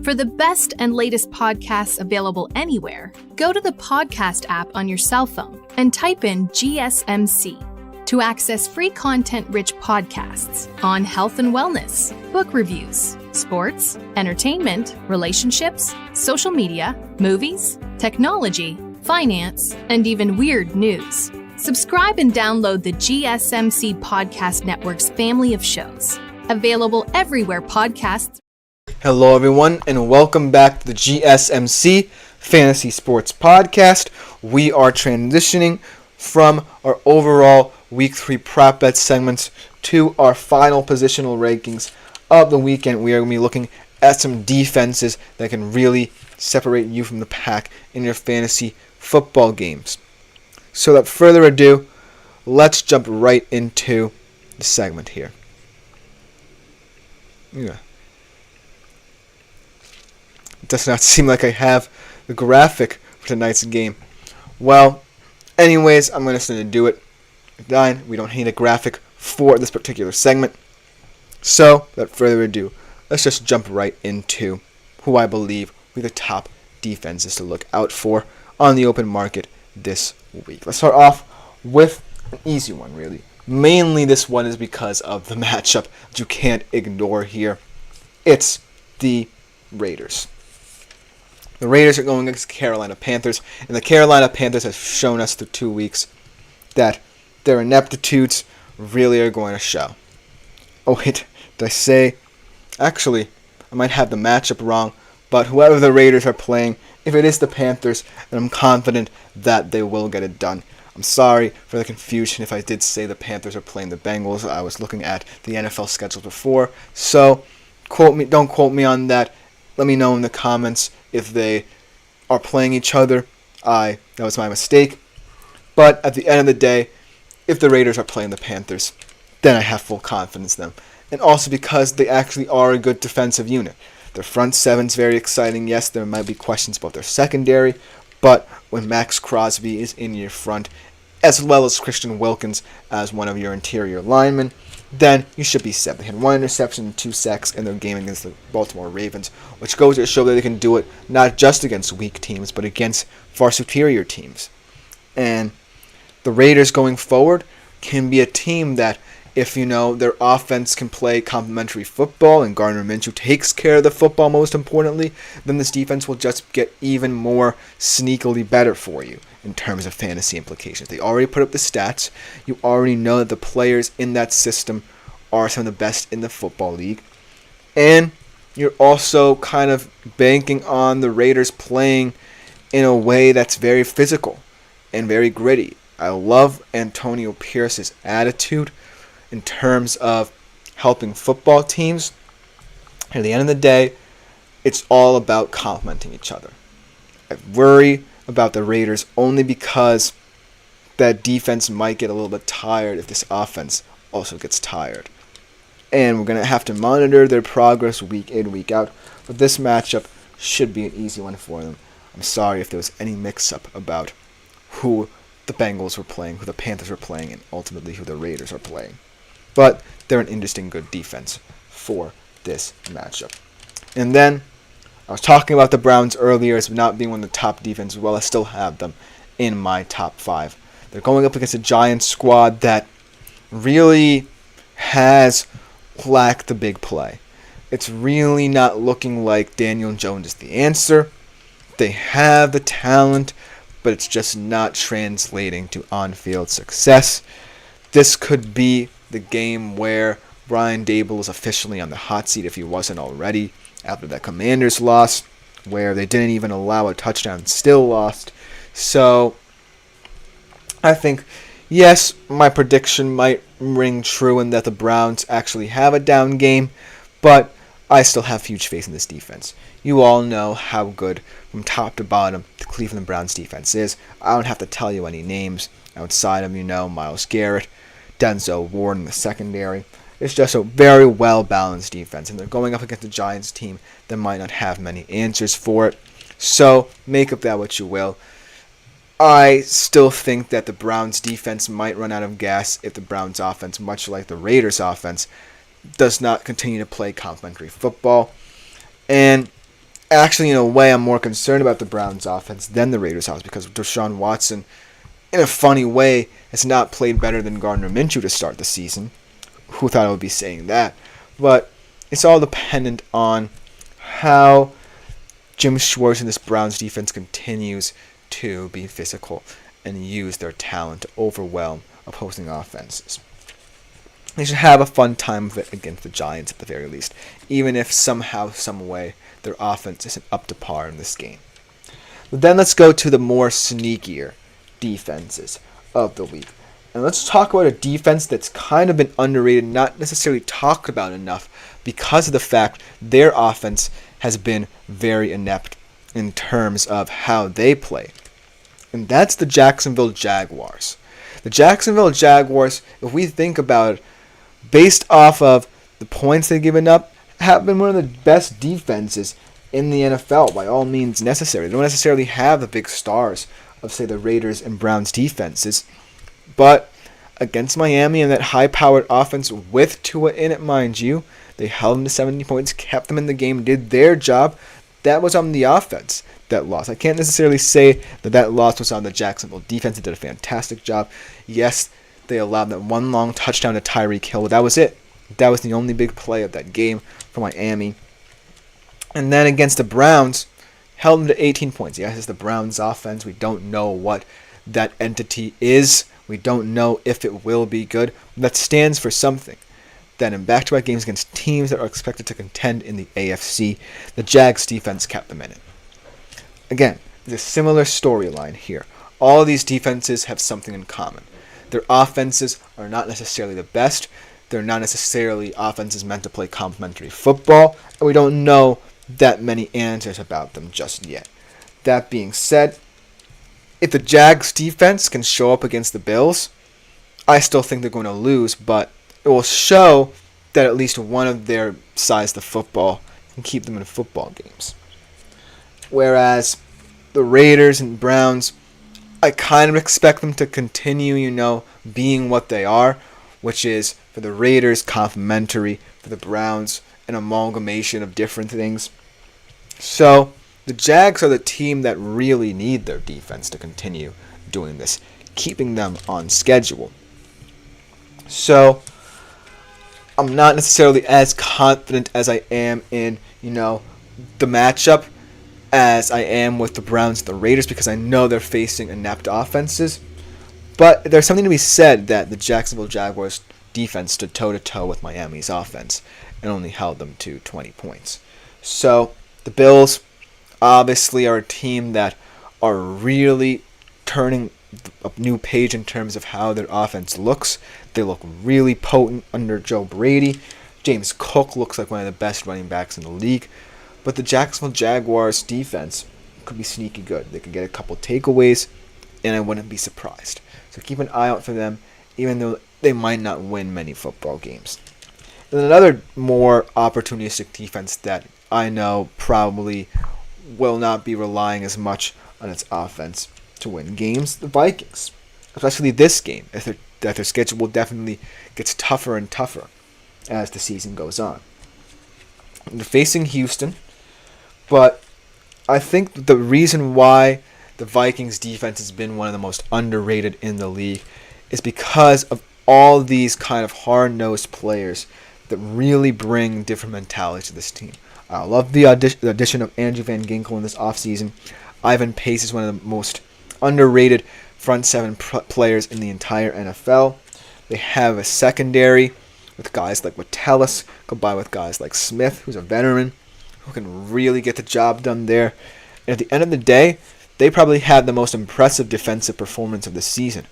For the best and latest podcasts available anywhere, go to the podcast app on your cell phone and type in GSMC to access free content-rich podcasts on health and wellness, book reviews, sports, entertainment, relationships, social media, movies, technology, finance, and even weird news. Subscribe and download the GSMC Podcast Network's family of shows, available everywhere podcasts. Hello everyone, and welcome back to the GSMC Fantasy Sports Podcast. We are transitioning from our overall Week 3 prop bet segments to our final positional rankings of the weekend. We are going to be looking at some defenses that can really separate you from the pack in your fantasy football games. So without further ado, let's jump right into the segment here. Yeah. It does not seem like I have the graphic for tonight's game. Well, anyways, I'm going to do it. We don't need a graphic for this particular segment. So, without further ado, let's just jump right into who I believe will be the top defenses to look out for on the open market this week. Let's start off with an easy one, really. Mainly this one is because of the matchup that you can't ignore here. It's the Raiders. The Raiders are going against the Carolina Panthers, and the Carolina Panthers have shown us through 2 weeks that their ineptitudes really are going to show. Oh wait, did I say? Actually, I might have the matchup wrong, but whoever the Raiders are playing, if it is the Panthers, then I'm confident that they will get it done. I'm sorry for the confusion if I did say the Panthers are playing the Bengals. I was looking at the NFL schedule before, so don't quote me on that. Let me know in the comments if they are playing each other. That was my mistake. But at the end of the day, if the Raiders are playing the Panthers, then I have full confidence in them. And also because they actually are a good defensive unit. Their front seven's very exciting. Yes, there might be questions about their secondary, but when Max Crosby is in your front, as well as Christian Wilkins as one of your interior linemen, then you should be set. They had 1 interception and 2 sacks in their game against the Baltimore Ravens, which goes to show that they can do it not just against weak teams, but against far superior teams. And the Raiders going forward can be a team that, if their offense can play complementary football and Gardner Minshew takes care of the football most importantly, then this defense will just get even more sneakily better for you in terms of fantasy implications. They already put up the stats. You already know that the players in that system are some of the best in the football league. And you're also kind of banking on the Raiders playing in a way that's very physical and very gritty. I love Antonio Pierce's attitude in terms of helping football teams. At the end of the day, it's all about complementing each other. I worry about the Raiders only because that defense might get a little bit tired if this offense also gets tired. And we're going to have to monitor their progress week in, week out. But this matchup should be an easy one for them. I'm sorry if there was any mix-up about who the Bengals were playing, who the Panthers were playing, and ultimately who the Raiders are playing. But they're an interesting, good defense for this matchup. And then, I was talking about the Browns earlier as not being one of the top defenses. Well, I still have them in my top 5. They're going up against a Giants squad that really has lacked the big play. It's really not looking like Daniel Jones is the answer. They have the talent, but it's just not translating to on-field success. This could be the game where Brian Dable is officially on the hot seat if he wasn't already after that Commanders loss, where they didn't even allow a touchdown, still lost. So I think, yes, my prediction might ring true in that the Browns actually have a down game, but I still have huge faith in this defense. You all know how good, from top to bottom, the Cleveland Browns defense is. I don't have to tell you any names outside of, Myles Garrett, Denzel Ward in the secondary. It's just a very well-balanced defense, and they're going up against a Giants team that might not have many answers for it. So, make of that what you will. I still think that the Browns defense might run out of gas if the Browns offense, much like the Raiders offense, does not continue to play complementary football. And actually, in a way, I'm more concerned about the Browns offense than the Raiders offense because Deshaun Watson, in a funny way, has not played better than Gardner Minshew to start the season. Who thought I would be saying that? But it's all dependent on how Jim Schwartz and this Browns defense continues to be physical and use their talent to overwhelm opposing offenses. They should have a fun time of it against the Giants at the very least, even if somehow, some way, their offense isn't up to par in this game. But then let's go to the more sneakier defenses of the league. And let's talk about a defense that's kind of been underrated, not necessarily talked about enough, because of the fact their offense has been very inept in terms of how they play. And that's the Jacksonville Jaguars. The Jacksonville Jaguars, if we think about it, based off of the points they've given up, have been one of the best defenses in the NFL by all means necessary. They don't necessarily have the big stars of, say, the Raiders and Browns defenses. But against Miami and that high-powered offense with Tua in it, mind you, they held them to 70 points, kept them in the game, did their job. That was on the offense that loss. I can't necessarily say that loss was on the Jacksonville defense. They did a fantastic job. Yes, they allowed that one long touchdown to Tyreek Hill, but that was it. That was the only big play of that game for Miami. And then against the Browns, held them to 18 points. Yes, it's the Browns offense. We don't know what that entity is. We don't know if it will be good. That stands for something. Then in back-to-back games against teams that are expected to contend in the AFC, the Jags defense kept them in it. Again, there's a similar storyline here. All of these defenses have something in common. Their offenses are not necessarily the best. They're not necessarily offenses meant to play complementary football, and we don't know that many answers about them just yet. That being said, if the Jags defense can show up against the Bills, I still think they're going to lose, but it will show that at least one of their sides of football can keep them in football games. Whereas the Raiders and Browns, I kind of expect them to continue, being what they are, which is for the Raiders, complementary, for the Browns, an amalgamation of different things. So the Jags are the team that really need their defense to continue doing this, keeping them on schedule. So I'm not necessarily as confident as I am in, the matchup as I am with the Browns and the Raiders, because I know they're facing inept offenses. But there's something to be said that the Jacksonville Jaguars defense stood toe-to-toe with Miami's offense and only held them to 20 points. So the Bills obviously are a team that are really turning a new page in terms of how their offense looks. They look really potent under Joe Brady. James Cook looks like one of the best running backs in the league. But the Jacksonville Jaguars defense could be sneaky good. They could get a couple takeaways, and I wouldn't be surprised. So keep an eye out for them, even though they might not win many football games. And another more opportunistic defense that I know probably will not be relying as much on its offense to win games, the Vikings. Especially this game, as their schedule definitely gets tougher and tougher as the season goes on. They're facing Houston, but I think the reason why the Vikings defense has been one of the most underrated in the league is because of all these kind of hard-nosed players that really bring different mentalities to this team. I love the addition of Andrew Van Ginkel in this offseason. Ivan Pace is one of the most underrated front seven players in the entire NFL. They have a secondary with guys like Metellus, combined with guys like Smith, who's a veteran, who can really get the job done there. And at the end of the day, they probably had the most impressive defensive performance of the season.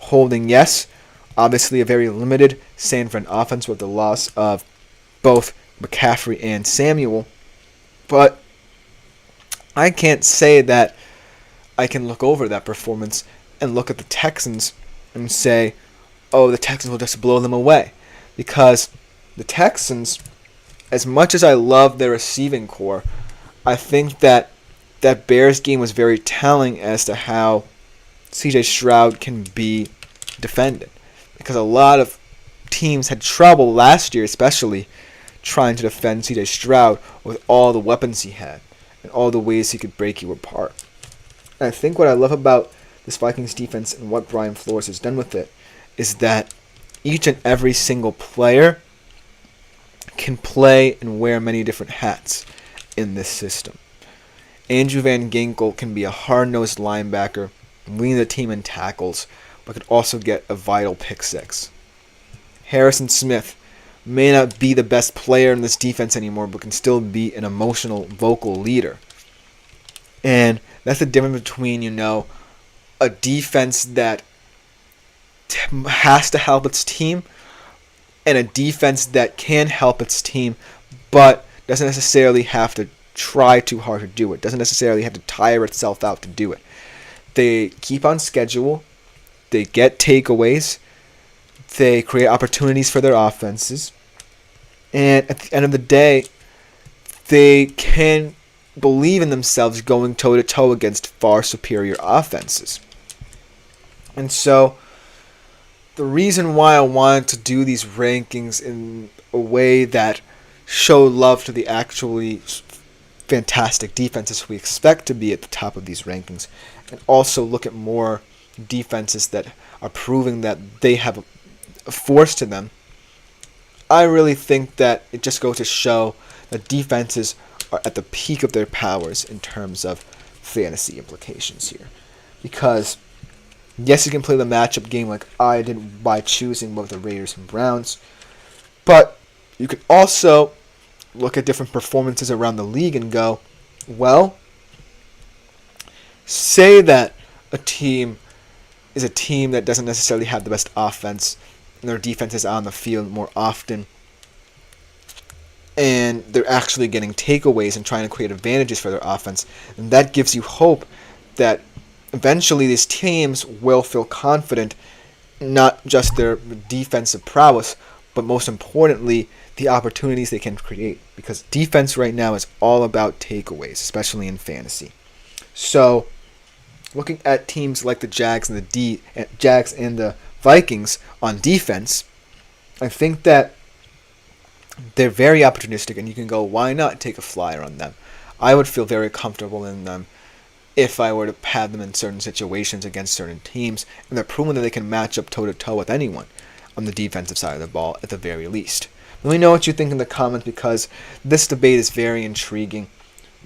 Holding, yes, obviously a very limited San Fran offense with the loss of both McCaffrey and Samuel. But I can't say that I can look over that performance and look at the Texans and say, oh, the Texans will just blow them away. Because the Texans, as much as I love their receiving core, I think that Bears game was very telling as to how C.J. Stroud can be defended. Because a lot of teams had trouble last year, especially, trying to defend C.J. Stroud with all the weapons he had and all the ways he could break you apart. And I think what I love about this Vikings defense and what Brian Flores has done with it is that each and every single player can play and wear many different hats in this system. Andrew Van Ginkel can be a hard-nosed linebacker, leading the team in tackles, but could also get a vital pick six. Harrison Smith may not be the best player in this defense anymore, but can still be an emotional, vocal leader. And That's the difference between, a defense that has to help its team and a defense that can help its team but doesn't necessarily have to try too hard to do it. Doesn't necessarily have to tire itself out to do it. They keep on schedule. They get takeaways. They create opportunities for their offenses. And at the end of the day, they can believe in themselves going toe-to-toe against far superior offenses. And so, the reason why I wanted to do these rankings in a way that showed love to the actually fantastic defenses we expect to be at the top of these rankings, and also look at more defenses that are proving that they have a force to them, I really think that it just goes to show that defenses are at the peak of their powers in terms of fantasy implications here. Because, yes, you can play the matchup game like I did by choosing both the Raiders and Browns, but you can also look at different performances around the league and go, well, say that a team is a team that doesn't necessarily have the best offense, and their defense is on the field more often, and they're actually getting takeaways and trying to create advantages for their offense, and that gives you hope that eventually these teams will feel confident, not just their defensive prowess, but most importantly, the opportunities they can create. Because defense right now is all about takeaways, especially in fantasy. So, looking at teams like the Jags and the Vikings on defense, I think that they're very opportunistic, and you can go, why not take a flyer on them? I would feel very comfortable in them if I were to have them in certain situations against certain teams, and they're proven that they can match up toe-to-toe with anyone on the defensive side of the ball at the very least. Let me know what you think in the comments, because this debate is very intriguing.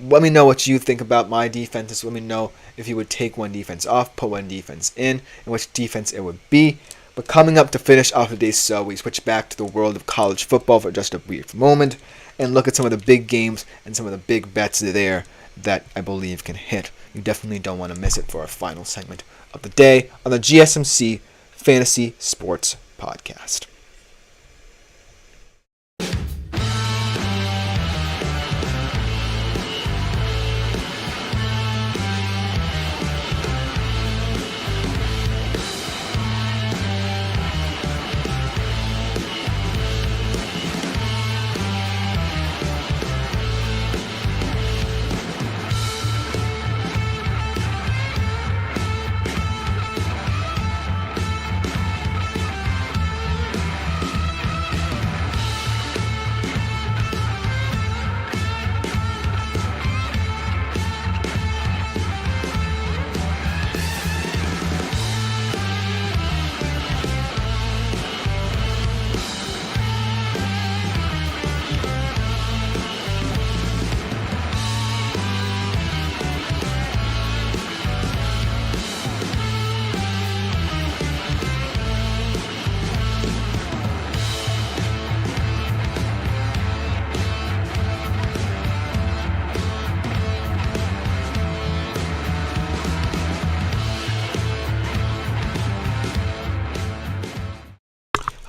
Let me know what you think about my defenses. Let me know if you would take one defense off, put one defense in, and which defense it would be. But coming up to finish off today's show, we switch back to the world of college football for just a brief moment and look at some of the big games and some of the big bets there that I believe can hit. You definitely don't want to miss it for our final segment of the day on the GSMC Fantasy Sports Podcast.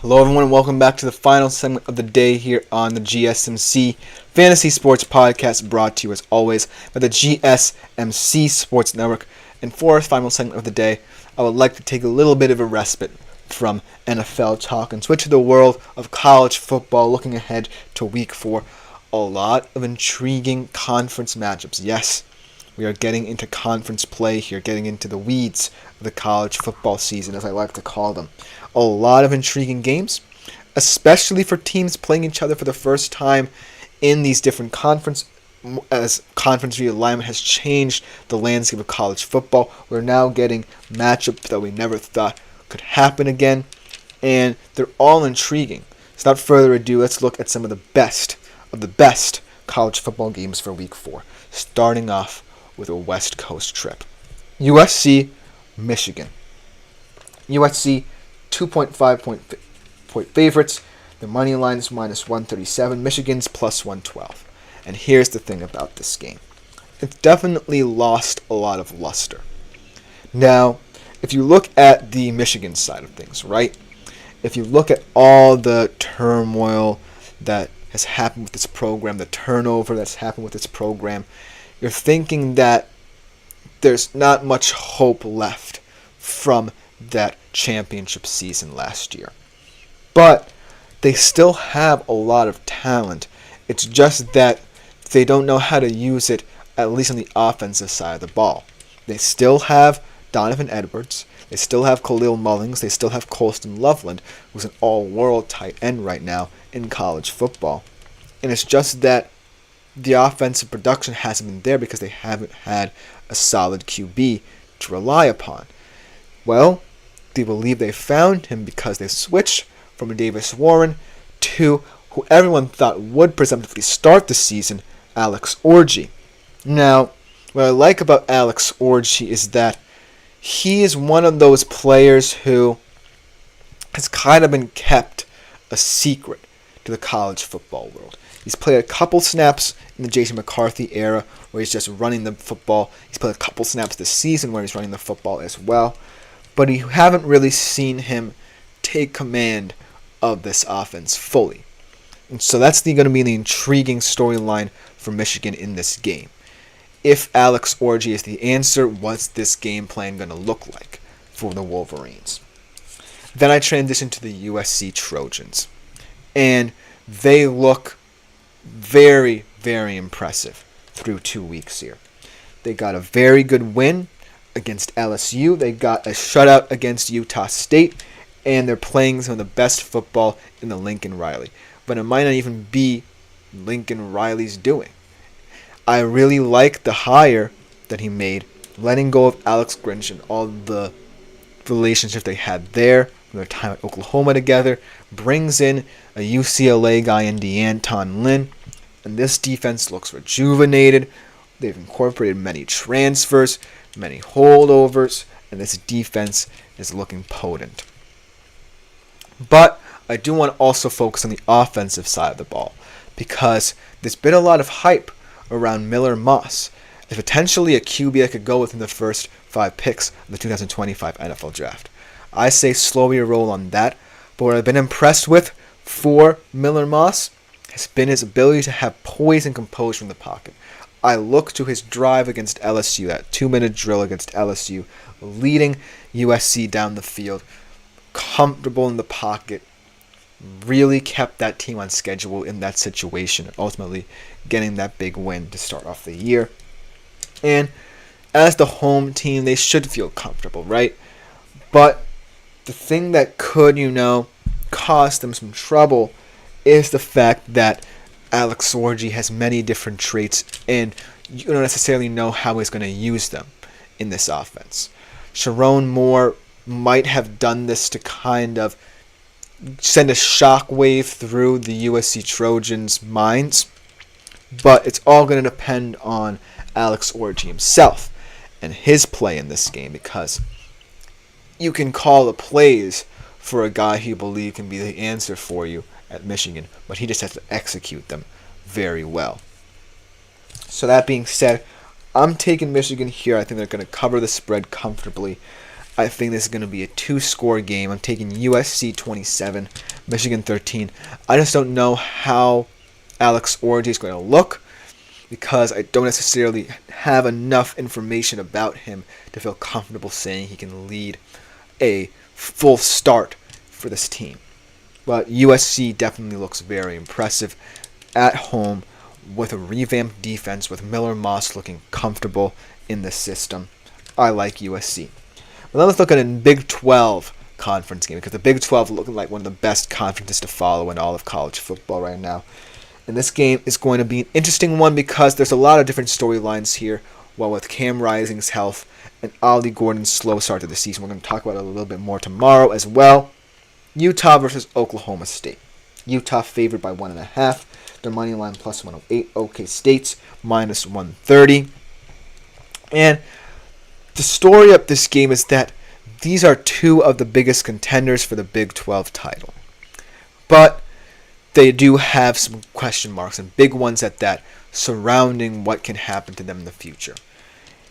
Hello everyone, and welcome back to the final segment of the day here on the GSMC Fantasy Sports Podcast, brought to you as always by the GSMC Sports Network. And for our final segment of the day, I would like to take a little bit of a respite from NFL talk and switch to the world of college football, looking ahead to Week 4. A lot of intriguing conference matchups. Yes, we are getting into conference play here, getting into the weeds of the college football season, as I like to call them. A lot of intriguing games, especially for teams playing each other for the first time in these different conferences. As conference realignment has changed the landscape of college football, we're now getting matchups that we never thought could happen again, and they're all intriguing. So without further ado, let's look at some of the best college football games for Week 4, starting off with a West Coast trip. USC, Michigan. USC 2.5 point favorites. The money line is minus 137. Michigan's plus 112. And here's the thing about this game. it's definitely lost a lot of luster. Now, if you look at the Michigan side of things, right? If you look at all the turmoil that has happened with this program, the turnover that's happened with this program, you're thinking that there's not much hope left from that championship season last year. But they still have a lot of talent. It's just that they don't know how to use it, at least on the offensive side of the ball. They still have Donovan Edwards. They still have Khalil Mullings. They still have Colston Loveland, who's an all-world tight end right now in college football. And it's just that the offensive production hasn't been there because they haven't had a solid QB to rely upon. Well, they believe they found him because they switched from Davis Warren to who everyone thought would presumptively start the season, Alex Orji. Now, what I like about Alex Orji is that he is one of those players who has kind of been kept a secret to the college football world. He's played a couple snaps in the Jason McCarthy era where he's just running the football. He's played a couple snaps this season where he's running the football as well. But you haven't really seen him take command of this offense fully. And so that's going to be the intriguing storyline for Michigan in this game. If Alex Orji is the answer, what's this game plan going to look like for the Wolverines? Then I transition to the USC Trojans. And they look very, very impressive through 2 weeks here. They got a very good win against LSU. They got a shutout against Utah State. And they're playing some of the best football in the Lincoln Riley. But it might not even be Lincoln Riley's doing. I really like the hire that he made, letting go of Alex Grinch and all the relationship they had there from their time at Oklahoma together, brings in a UCLA guy in DeAnton Lynn, and this defense looks rejuvenated. They've incorporated many transfers, many holdovers, and this defense is looking potent. But I do want to also focus on the offensive side of the ball, because there's been a lot of hype around Miller Moss as potentially a QB that could go within the first 5 picks of the 2025 NFL Draft. I say slow your roll on that, but what I've been impressed with for Miller Moss has been his ability to have poise and composure in the pocket. I look to his drive against LSU, that 2-minute drill against LSU, leading USC down the field, comfortable in the pocket, really kept that team on schedule in that situation, and ultimately getting that big win to start off the year. And as the home team, they should feel comfortable, right? But the thing that could, cause them some trouble is the fact that Alex Orji has many different traits, and you don't necessarily know how he's going to use them in this offense. Sharon Moore might have done this to kind of send a shockwave through the USC Trojans' minds, but it's all going to depend on Alex Orji himself and his play in this game, because you can call the plays for a guy who you believe can be the answer for you at Michigan, but he just has to execute them very well. So that being said, I'm taking Michigan here. I think they're going to cover the spread comfortably. I think this is going to be a 2-score game. I'm taking USC 27, Michigan 13. I just don't know how Alex Orji is going to look, because I don't necessarily have enough information about him to feel comfortable saying he can lead a full start for this team. But USC definitely looks very impressive at home with a revamped defense, with Miller Moss looking comfortable in the system. I like USC. But then let's look at a Big 12 conference game, because the Big 12 is looking like one of the best conferences to follow in all of college football right now. And this game is going to be an interesting one because there's a lot of different storylines here. Well, with Cam Rising's health and Ollie Gordon's slow start to the season, we're going to talk about it a little bit more tomorrow as well. Utah versus Oklahoma State. Utah favored by 1.5. Their money line plus 108. OK State's minus 130. And the story of this game is that these are two of the biggest contenders for the Big 12 title. But they do have some question marks, and big ones at that, surrounding what can happen to them in the future,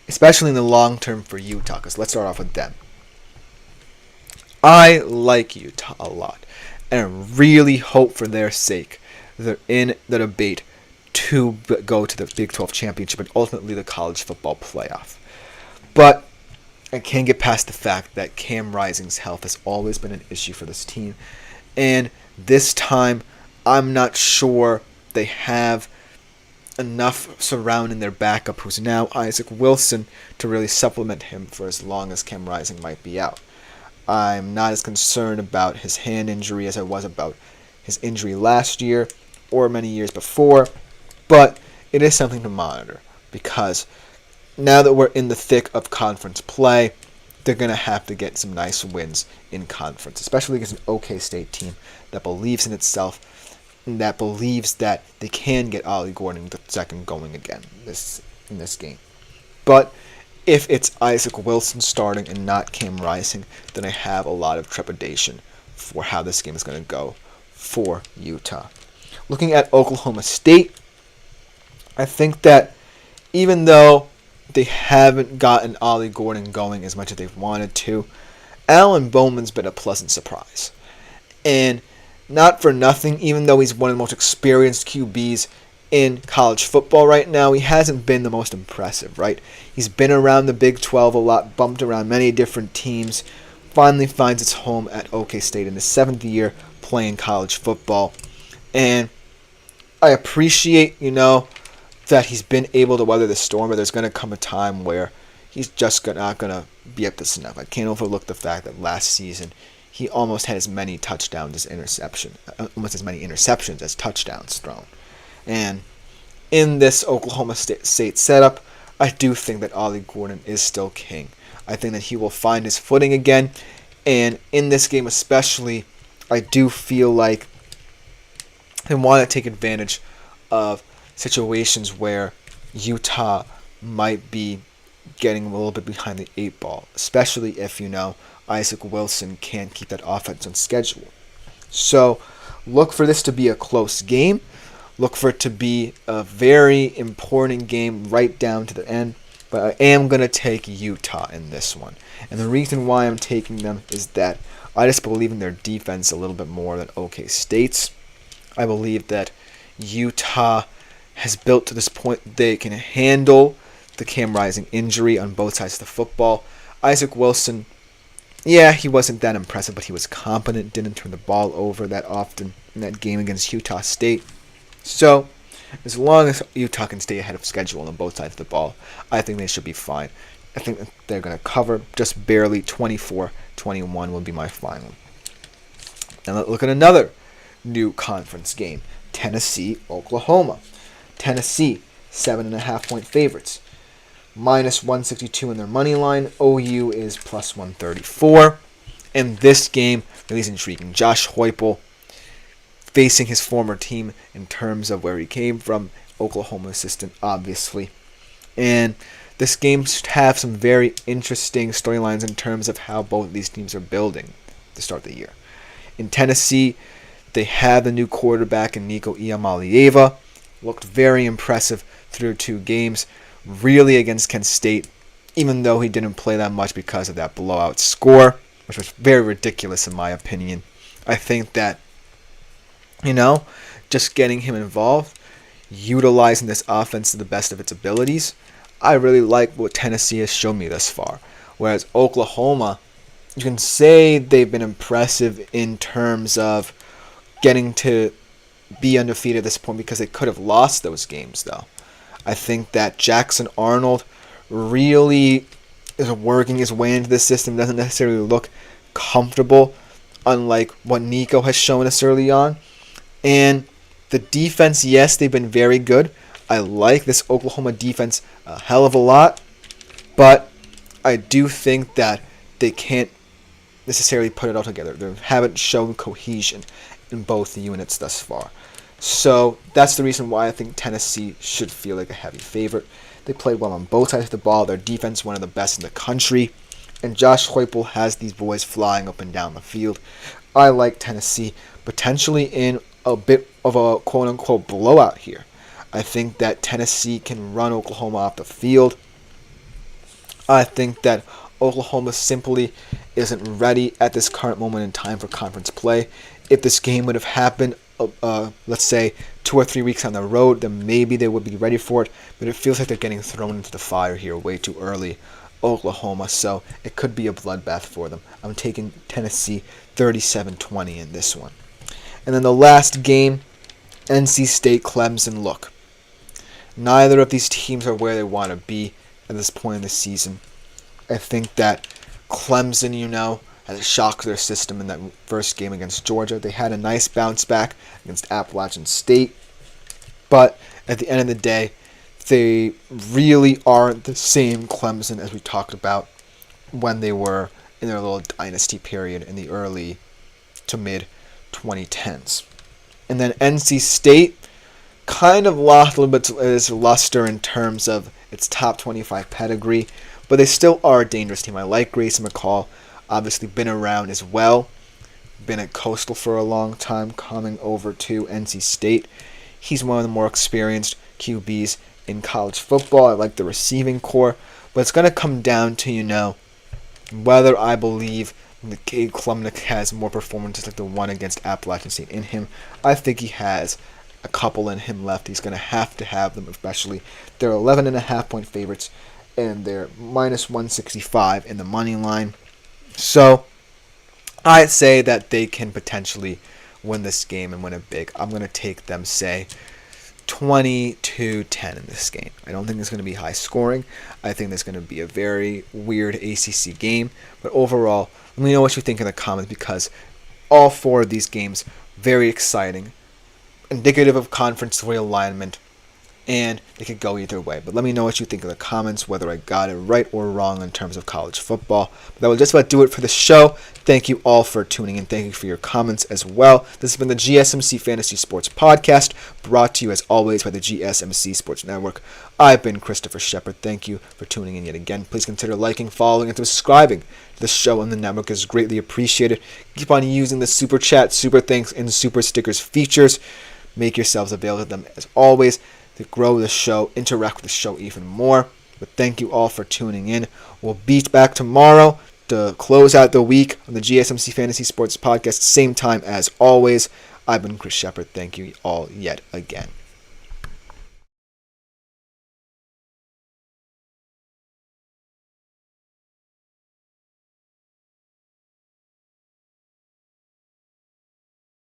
especially in the long term for Utah, because let's start off with them. I like Utah a lot, and I really hope for their sake they're in the debate to go to the Big 12 championship and ultimately the college football playoff. But I can't get past the fact that Cam Rising's health has always been an issue for this team, and this time I'm not sure they have enough surrounding their backup, who's now Isaac Wilson, to really supplement him for as long as Cam Rising might be out. I'm not as concerned about his hand injury as I was about his injury last year or many years before, but it is something to monitor because now that we're in the thick of conference play, they're going to have to get some nice wins in conference, especially against an OK State team that believes in itself and that believes that they can get Ollie Gordon II going again in this game. But if it's Isaac Wilson starting and not Cam Rising, then I have a lot of trepidation for how this game is going to go for Utah. Looking at Oklahoma State, I think that even though they haven't gotten Ollie Gordon going as much as they've wanted to, Alan Bowman's been a pleasant surprise. And not for nothing, even though he's one of the most experienced QBs in college football right now, he hasn't been the most impressive, right? He's been around the Big 12 a lot, bumped around many different teams, finally finds its home at OK State in his 7th year playing college football. And I appreciate, that he's been able to weather the storm, but there's going to come a time where he's just not going to be up to snuff. I can't overlook the fact that last season he almost had as many touchdowns as almost as many interceptions as touchdowns thrown. And in this Oklahoma State setup, I do think that Ollie Gordon is still king. I think that he will find his footing again. And in this game especially, I do feel like they want to take advantage of situations where Utah might be getting a little bit behind the 8 ball, especially if, Isaac Wilson can't keep that offense on schedule. So look for this to be a close game. Look for it to be a very important game right down to the end. But I am going to take Utah in this one. And the reason why I'm taking them is that I just believe in their defense a little bit more than OK State's. I believe that Utah has built to this point they can handle the Cam Rising injury on both sides of the football. Isaac Wilson, yeah, he wasn't that impressive, but he was competent, didn't turn the ball over that often in that game against Utah State. So, as long as Utah can stay ahead of schedule on both sides of the ball, I think they should be fine. I think that they're going to cover just barely. 24-21 will be my final. Now let's look at another new conference game. Tennessee, Oklahoma. Tennessee, 7.5-point favorites. Minus 162 in their money line. OU is plus 134. And this game really is intriguing. Josh Heupel facing his former team in terms of where he came from. Oklahoma assistant, obviously. And this game should have some very interesting storylines in terms of how both these teams are building to start the year. In Tennessee, they have the new quarterback in Nico Iamaleava. Looked very impressive through 2 games. Really against Kent State, even though he didn't play that much because of that blowout score, which was very ridiculous in my opinion. I think that, just getting him involved, utilizing this offense to the best of its abilities, I really like what Tennessee has shown me thus far. Whereas Oklahoma, you can say they've been impressive in terms of getting to be undefeated at this point because they could have lost those games, though. I think that Jackson Arnold really is working his way into the system, doesn't necessarily look comfortable, unlike what Nico has shown us early on. And the defense, yes, they've been very good. I like this Oklahoma defense a hell of a lot, but I do think that they can't necessarily put it all together. They haven't shown cohesion in both units thus far. So that's the reason why I think Tennessee should feel like a heavy favorite. They played well on both sides of the ball. Their defense, one of the best in the country. And Josh Heupel has these boys flying up and down the field. I like Tennessee potentially in a bit of a quote-unquote blowout here. I think that Tennessee can run Oklahoma off the field. I think that Oklahoma simply isn't ready at this current moment in time for conference play. If this game would have happened, let's say 2 or 3 weeks on the road, then maybe they would be ready for it. But it feels like they're getting thrown into the fire here way too early, Oklahoma. So it could be a bloodbath for them. I'm taking Tennessee 37-20 in this one. And then the last game, NC State, Clemson. Look, neither of these teams are where they want to be at this point in the season. I think that Clemson, has shocked their system in that first game against Georgia. They had a nice bounce back against Appalachian State. But at the end of the day, they really aren't the same Clemson as we talked about when they were in their little dynasty period in the early to mid 2010s. And then NC State kind of lost a little bit of its luster in terms of its top 25 pedigree, but they still are a dangerous team. I like Grayson McCall, obviously been around as well, been at Coastal for a long time, coming over to NC State. He's one of the more experienced QBs in college football. I like the receiving core, but it's going to come down to, whether I believe that Cade Klubnik has more performances like the one against Appalachian State in him. I think he has a couple in him left. He's going to have them, especially. They're 11.5-point favorites, and they're minus 165 in the money line. So I'd say that they can potentially win this game and win it big. I'm going to take them, say, 20-10 in this game. I don't think it's going to be high scoring. I think there's going to be a very weird ACC game. But overall, let me know what you think in the comments, because all 4 of these games, very exciting, indicative of conference realignment, and they could go either way. But let me know what you think in the comments, whether I got it right or wrong in terms of college football. But that will just about do it for the show. Thank you all for tuning in. Thank you for your comments as well. This has been the GSMC Fantasy Sports Podcast, brought to you as always by the GSMC Sports Network. I've been Christopher Shepard. Thank you for tuning in yet again. Please consider liking, following, and subscribing to the show on the network. Is greatly appreciated. Keep on using the Super Chat, Super Thanks, and Super Stickers features. Make yourselves available to them as always to grow the show, interact with the show even more. But thank you all for tuning in. We'll be back tomorrow to close out the week on the GSMC Fantasy Sports Podcast, same time as always. I've been Chris Shepard. Thank you all yet again.